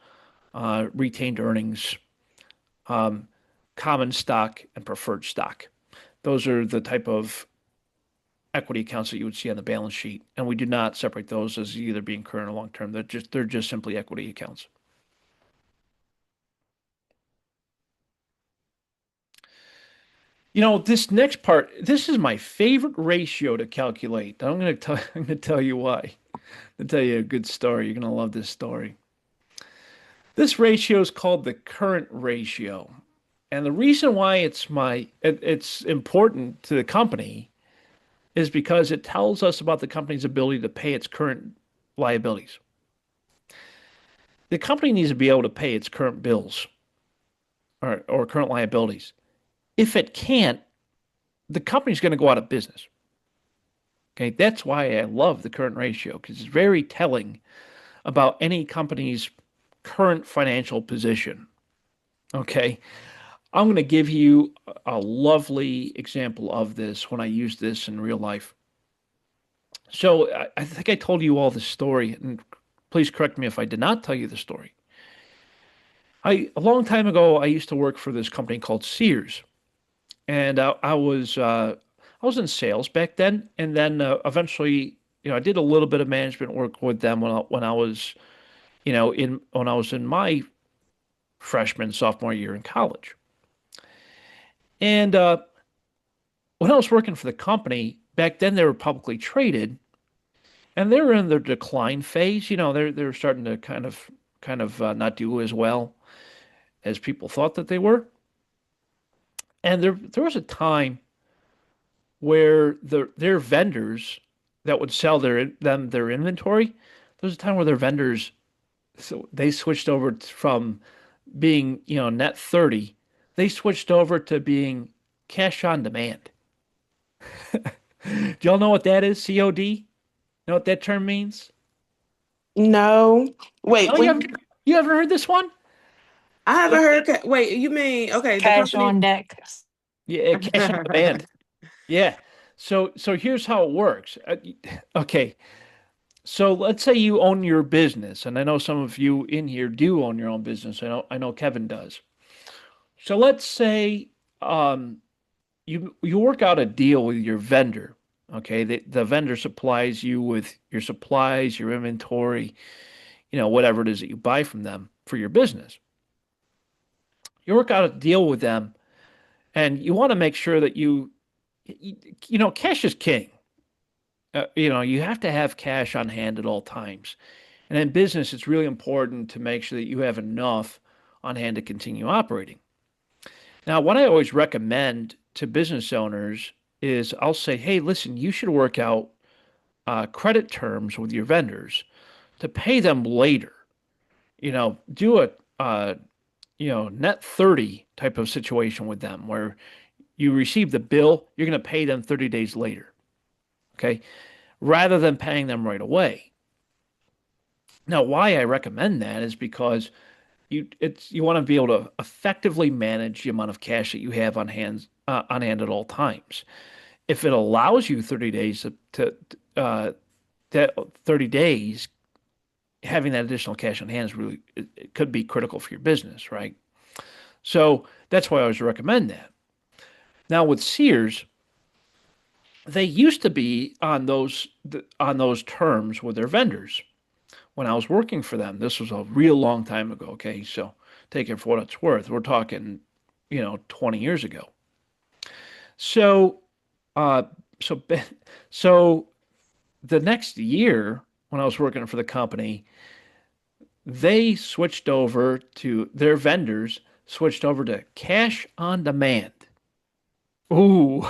Speaker 1: retained earnings, um, common stock, and preferred stock. Those are the type of equity accounts that you would see on the balance sheet. And we do not separate those as either being current or long term. They're just simply equity accounts. This next part, this is my favorite ratio to calculate. I'm going to tell you why. To tell you a good story. You're going to love this story. This ratio is called the current ratio. And the reason why it's important to the company is because it tells us about the company's ability to pay its current liabilities. The company needs to be able to pay its current bills or current liabilities. If it can't, the company's going to go out of business. Okay, that's why I love the current ratio because it's very telling about any company's current financial position. Okay, I'm going to give you a lovely example of this when I use this in real life. So I think I told you all this story, and please correct me if I did not tell you the story. A long time ago, I used to work for this company called Sears, and I was in sales back then, and then eventually, I did a little bit of management work with them when I was, in when I was in my freshman sophomore year in college. And when I was working for the company back then, they were publicly traded, and they're in their decline phase. They're starting to kind of not do as well as people thought that they were. And there was a time where their vendors that would sell their inventory, there was a time where their vendors, so they switched over from being, net 30, they switched over to being cash on demand. Do y'all know what that is? COD? Know what that term means?
Speaker 2: No. Wait,
Speaker 1: Oh, you haven't heard this one?
Speaker 2: I haven't heard. Wait, you mean okay? The
Speaker 3: Cash
Speaker 2: company.
Speaker 3: on deck.
Speaker 1: Yeah, cash on demand. Yeah. So here's how it works. Okay. So let's say you own your business, and I know some of you in here do own your own business. I know Kevin does. So let's say you work out a deal with your vendor. Okay, the vendor supplies you with your supplies, your inventory, whatever it is that you buy from them for your business. You work out a deal with them, and you want to make sure that cash is king. You have to have cash on hand at all times. And in business, it's really important to make sure that you have enough on hand to continue operating. Now, what I always recommend to business owners is I'll say, hey, listen, you should work out credit terms with your vendors to pay them later. Do a net 30 type of situation with them where you receive the bill, you're going to pay them 30 days later. Okay. Rather than paying them right away. Now, why I recommend that is because you want to be able to effectively manage the amount of cash that you have on hand at all times. If it allows you 30 days that 30 days, having that additional cash on hand is really it could be critical for your business, right? So that's why I always recommend that. Now with Sears, they used to be on those terms with their vendors when I was working for them. This was a real long time ago. Okay, so take it for what it's worth. We're talking, 20 years ago. So, uh, so, so the next year when I was working for the company, they switched over to their vendors switched over to cash on demand. Ooh,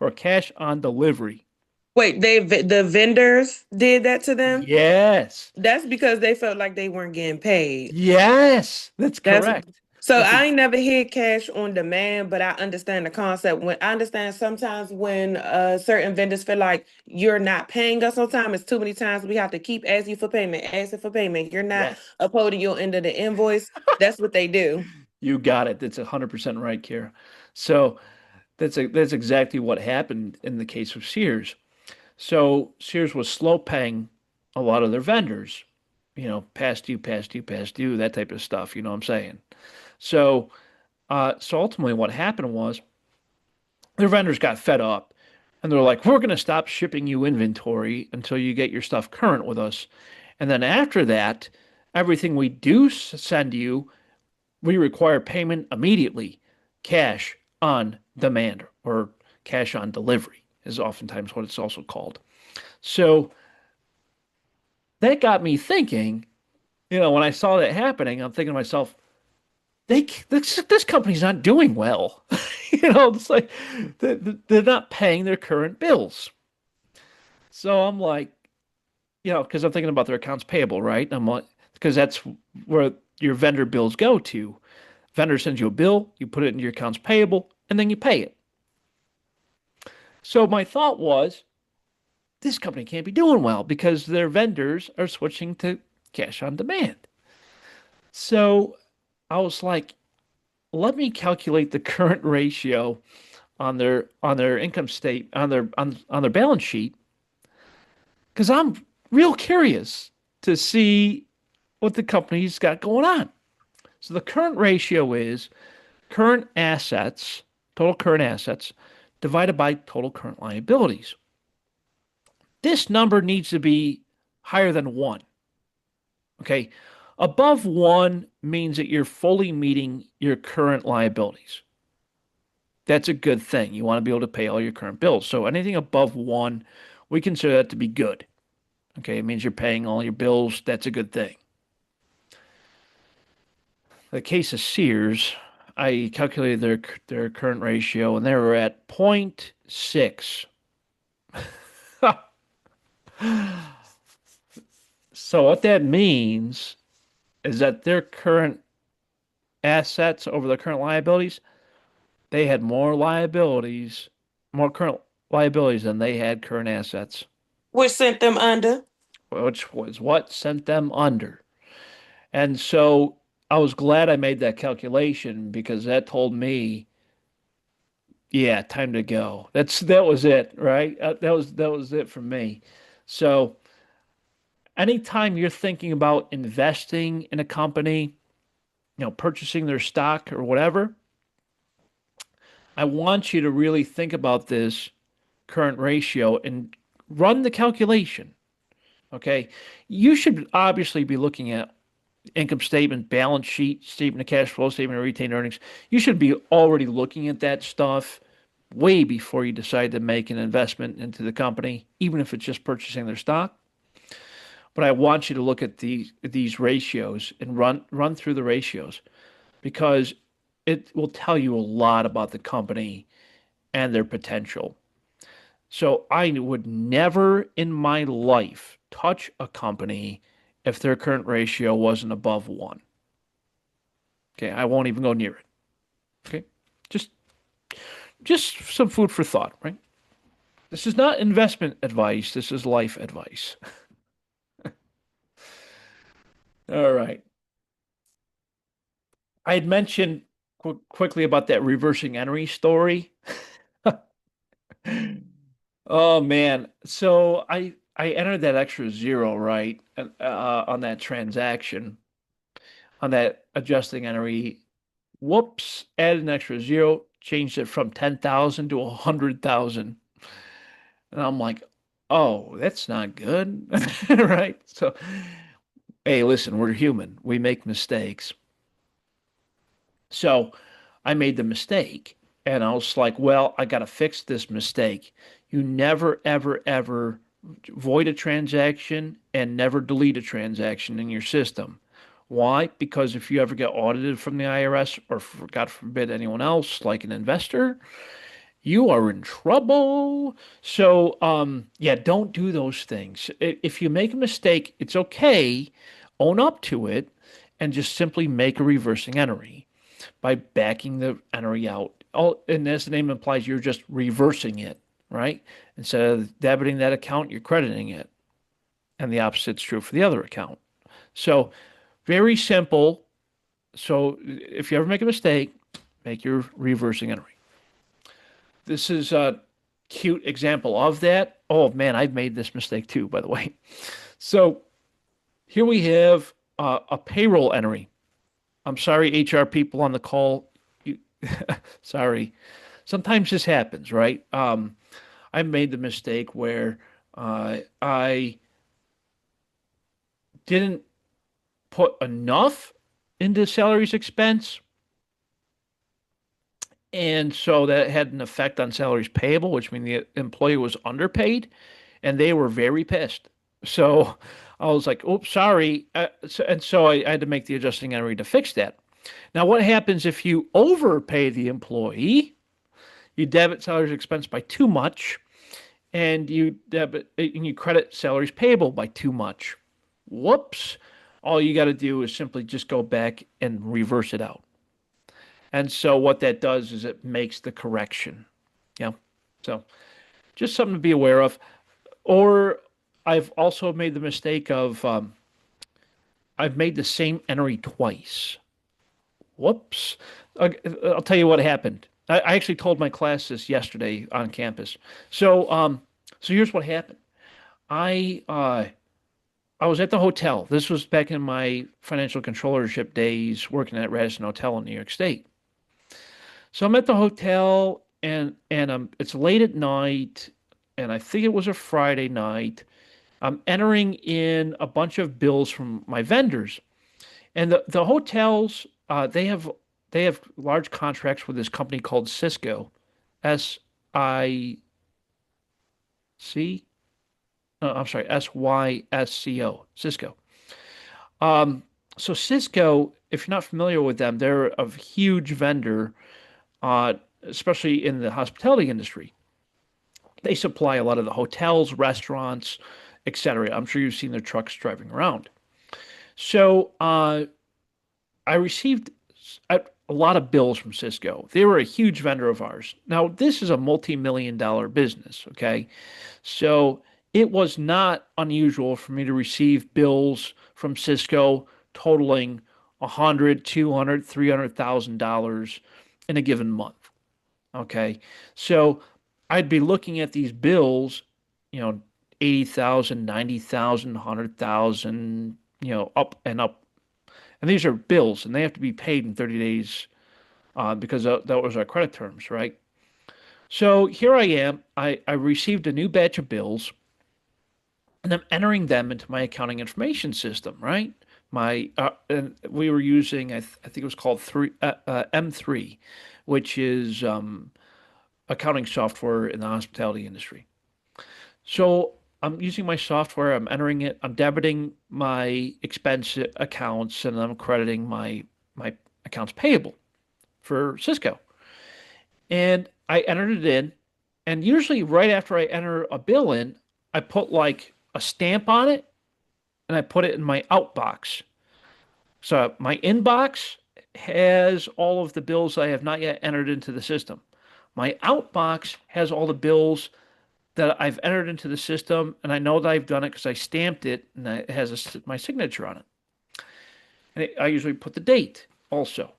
Speaker 1: or cash on delivery.
Speaker 2: Wait, the vendors did that to them.
Speaker 1: Yes.
Speaker 2: That's because they felt like they weren't getting paid.
Speaker 1: Yes, that's
Speaker 2: That's
Speaker 1: correct.
Speaker 2: so
Speaker 1: That's
Speaker 2: I
Speaker 1: ex
Speaker 2: ain't never hit cash on demand, but I understand the concept. When I understand sometimes when certain vendors feel like you're not paying us on time, it's too many times we have to keep asking for payment, asking for payment. You're not
Speaker 1: Yes.
Speaker 2: upholding your end of the invoice. That's what they do.
Speaker 1: You got it. That's 100% right, Kara. So that's exactly what happened in the case of Sears. So Sears was slow paying a lot of their vendors, past due, past due, past due, that type of stuff. You know what I'm saying? So, so ultimately, what happened was their vendors got fed up, and they're like, "We're going to stop shipping you inventory until you get your stuff current with us, and then after that, everything we do send you, we require payment immediately, cash on demand or cash on delivery." Is oftentimes what it's also called. So that got me thinking, when I saw that happening, I'm thinking to myself, this company's not doing well. It's like they're not paying their current bills. So I'm like, because I'm thinking about their accounts payable, right? I'm like, because that's where your vendor bills go to. Vendor sends you a bill, you put it into your accounts payable, and then you pay it. So my thought was, this company can't be doing well because their vendors are switching to cash on demand. So I was like, let me calculate the current ratio on their income state on their balance sheet because I'm real curious to see what the company's got going on. So the current ratio is current assets, total current assets, divided by total current liabilities. This number needs to be higher than one. Okay. Above one means that you're fully meeting your current liabilities. That's a good thing. You want to be able to pay all your current bills. So anything above one, we consider that to be good. Okay, it means you're paying all your bills. That's a good thing. The case of Sears, I calculated their current ratio, and they were at zero point 0.6. So what that means is that their current assets over their current liabilities, they had more current liabilities than they had current assets,
Speaker 2: Which sent them under.
Speaker 1: which was what sent them under. And so I was glad I made that calculation because that told me, yeah, time to go. That was it, right? That was it for me. So anytime you're thinking about investing in a company, purchasing their stock or whatever, I want you to really think about this current ratio and run the calculation. Okay. You should obviously be looking at income statement, balance sheet, statement of cash flow, statement of retained earnings. You should be already looking at that stuff way before you decide to make an investment into the company, even if it's just purchasing their stock. But I want you to look at these ratios and run through the ratios because it will tell you a lot about the company and their potential. So I would never in my life touch a company if their current ratio wasn't above one. Okay, I won't even go near it. Okay, just just some food for thought, right? This is not investment advice. This is life advice. All right. I had mentioned quickly about that reversing Henry story. Oh man. So I entered that extra zero, right? On that transaction, on that adjusting Henry. Whoops, added an extra zero, changed it from 10,000 to 100,000. And I'm like, "Oh, that's not good." Right? So, hey, listen, we're human. We make mistakes. So, I made the mistake and I was like, well, I got to fix this mistake. You never, ever, ever void a transaction and never delete a transaction in your system. Why? Because if you ever get audited from the IRS or, God forbid, anyone else, like an investor, you are in trouble. So, yeah, don't do those things. If you make a mistake, it's okay. Own up to it and just simply make a reversing entry by backing the entry out. All, and as the name implies, you're just reversing it, right? Instead of debiting that account, you're crediting it. And the opposite's true for the other account. So very simple. So if you ever make a mistake, make your reversing entry. This is a cute example of that. Oh man, I've made this mistake too, by the way. So here we have a payroll entry. I'm sorry, HR people on the call. You, sorry. Sometimes this happens, right? I made the mistake where I didn't put enough into salaries expense. And so that had an effect on salaries payable, which means the employee was underpaid and they were very pissed. So I was like, oops, sorry. And so I had to make the adjusting entry to fix that. Now, what happens if you overpay the employee? You debit salaries expense by too much, and you credit salaries payable by too much. Whoops. All you got to do is simply just go back and reverse it out. And so what that does is it makes the correction. Yeah. So just something to be aware of. Or I've also made the mistake of I've made the same entry twice. Whoops. I'll tell you what happened. I actually told my class this yesterday on campus. So here's what happened. I uh, I was at the hotel. This was back in my financial controllership days working at Radisson Hotel in New York State. So I'm at the hotel and it's late at night and I think it was a Friday night. I'm entering in a bunch of bills from my vendors. And the hotels they have large contracts with this company called Cisco, SIC. I'm sorry, Sysco, Cisco. Um, so Cisco, if you're not familiar with them, they're a huge vendor, uh, especially in the hospitality industry. They supply a lot of the hotels, restaurants, etc. I'm sure you've seen their trucks driving around. So I received a lot of bills from Cisco. They were a huge vendor of ours. Now, this is a multi-million-dollar business, okay? So it was not unusual for me to receive bills from Cisco totaling 100, 200, $300,000 in a given month. Okay. So I'd be looking at these bills, you know, 80,000, 90,000, 100,000, up and up. And these are bills and they have to be paid in 30 days because that was our credit terms, right? So here I am. I received a new batch of bills and I'm entering them into my accounting information system, right? And we were using, I think it was called M3, which is accounting software in the hospitality industry. So I'm using my software, I'm entering it, I'm debiting my expense accounts, and I'm crediting my accounts payable for Cisco. And I entered it in, and usually right after I enter a bill in, I put like a stamp on it and I put it in my outbox. So my inbox has all of the bills I have not yet entered into the system. My outbox has all the bills that I've entered into the system, and I know that I've done it because I stamped it and it has my signature on it. And I usually put the date also.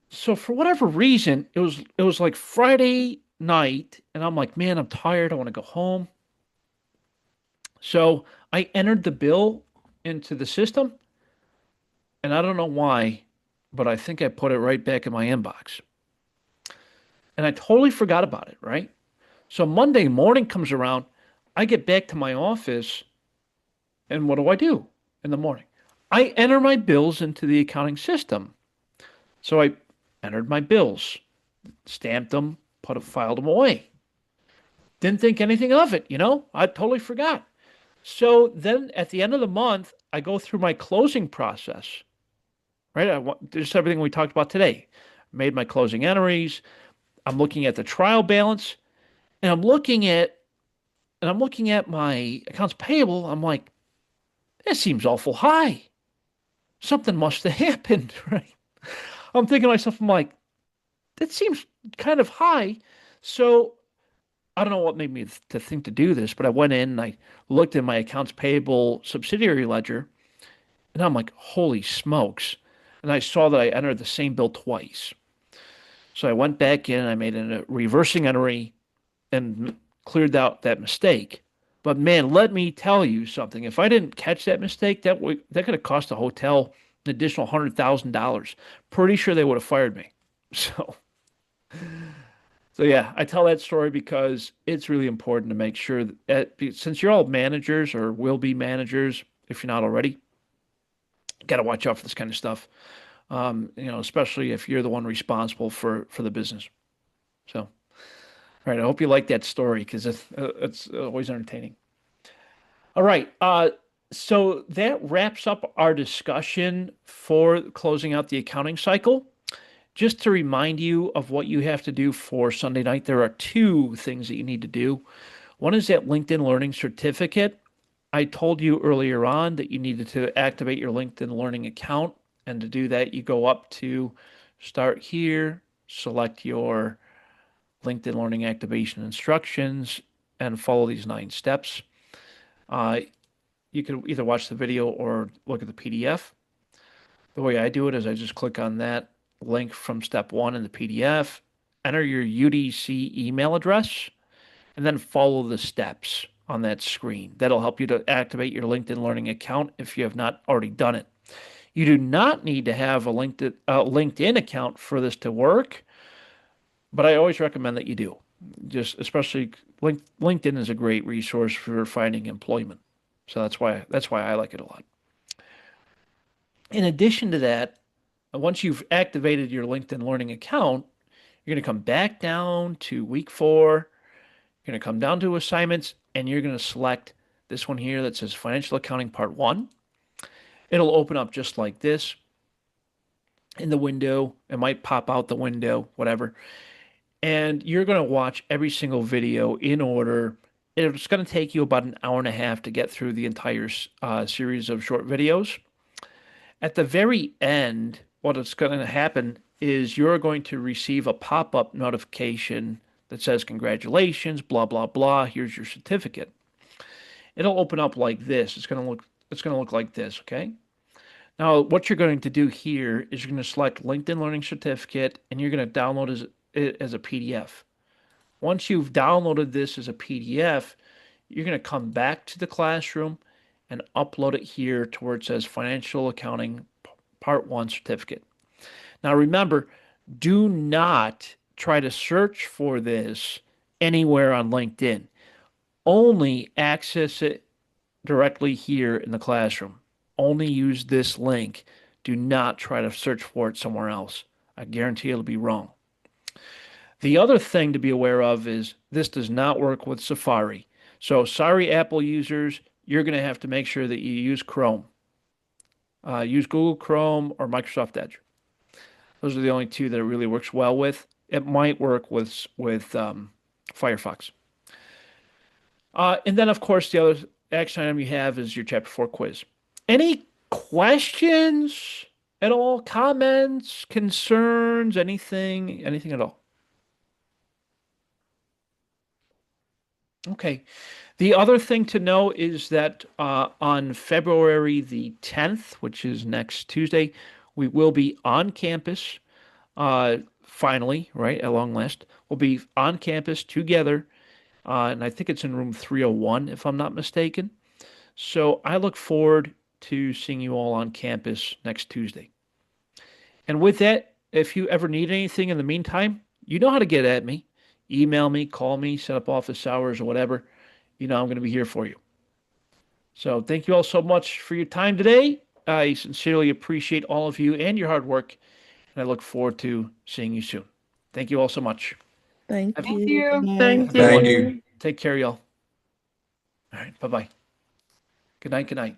Speaker 1: So for whatever reason, it was like Friday night, and I'm like, man, I'm tired. I want to go home. So I entered the bill into the system, and I don't know why, but I think I put it right back in my inbox. And I totally forgot about it, right? So Monday morning comes around, I get back to my office, and what do in the morning? I enter my bills into the accounting system. So I entered my bills, stamped them, filed them away. Didn't think anything of it, I totally forgot. So then at the end of the month, I go through my closing process, right? Just everything we talked about today. Made my closing entries. I'm looking at the trial balance, and I'm looking at my accounts payable. I'm like, that seems awful high. Something must have happened, right? I'm thinking to myself, I'm like, that seems kind of high. So I don't know what made me to think to do this, but I went in and I looked in my accounts payable subsidiary ledger, and I'm like, holy smokes. And I saw that I entered the same bill twice. So I went back in and I made a reversing entry and cleared out that mistake. But man, let me tell you something. If I didn't catch that mistake, that could have cost the hotel an additional $100,000. Pretty sure they would have fired me. So, so yeah, I tell that story because it's really important to make sure since you're all managers or will be managers, if you're not already, got to watch out for this kind of stuff. Especially if you're the one responsible for the business. So, all right, I hope you like that story because it's always entertaining. All right. So that wraps up our discussion for closing out the accounting cycle. Just to remind you of what you have to do for Sunday night, there are two things that you need to do. One is that LinkedIn Learning certificate. I told you earlier on that you needed to activate your LinkedIn Learning account. And to do that, you go up to start here, select your LinkedIn Learning activation instructions, and follow these 9 steps. You can either watch the video or look at the PDF. The way I do it is I just click on that link from step 1 in the PDF, enter your UDC email address, and then follow the steps on that screen. That'll help you to activate your LinkedIn Learning account if you have not already done it. You do not need to have a LinkedIn account for this to work, but I always recommend that you do. Just especially LinkedIn is a great resource for finding employment. So that's why I like it a lot. In addition to that, once you've activated your LinkedIn Learning account, you're going to come back down to week 4 You're going to come down to assignments and you're going to select this one here that says Financial Accounting Part 1. It'll open up just like this in the window. It might pop out the window, whatever. And you're going to watch every single video in order. It's going to take you about an hour and a half to get through the entire series of short videos. At the very end, what's going to happen is you're going to receive a pop-up notification that says, congratulations, blah, blah, blah. Here's your certificate. It'll open up like this. It's going to look like this, okay? Now, what you're going to do here is you're going to select LinkedIn Learning Certificate and you're going to download it as a PDF. Once you've downloaded this as a PDF, you're going to come back to the classroom and upload it here to where it says Financial Accounting Part 1 Certificate. Now remember, do not try to search for this anywhere on LinkedIn. Only access it directly here in the classroom. Only use this link. Do not try to search for it somewhere else. I guarantee it'll be wrong. The other thing to be aware of is this does not work with Safari. So sorry, Apple users, you're going to have to make sure that you use Chrome. Use Google Chrome or Microsoft Edge. Those are the only two that it really works well with. It might work with Firefox. And then, of course, the other action item you have is your Chapter 4 quiz. Any questions at all? Comments, concerns, anything at all? Okay. The other thing to know is that on February the 10th, which is next Tuesday, we will be on campus, finally, right, at long last. We'll be on campus together, and I think it's in room 301, if I'm not mistaken. So I look forward to seeing you all on campus next Tuesday. And with that, if you ever need anything in the meantime, you know how to get at me. Email me, call me, set up office hours or whatever. You know I'm going to be here for you. So thank you all so much for your time today. I sincerely appreciate all of you and your hard work, and I look forward to seeing you soon. Thank you all so much.
Speaker 3: Thank
Speaker 1: Have-
Speaker 3: you.
Speaker 4: you.
Speaker 3: Good night.
Speaker 2: Thank
Speaker 1: Thank
Speaker 2: you.
Speaker 4: you.
Speaker 1: Take care, y'all. All right, bye-bye. Good night, good night.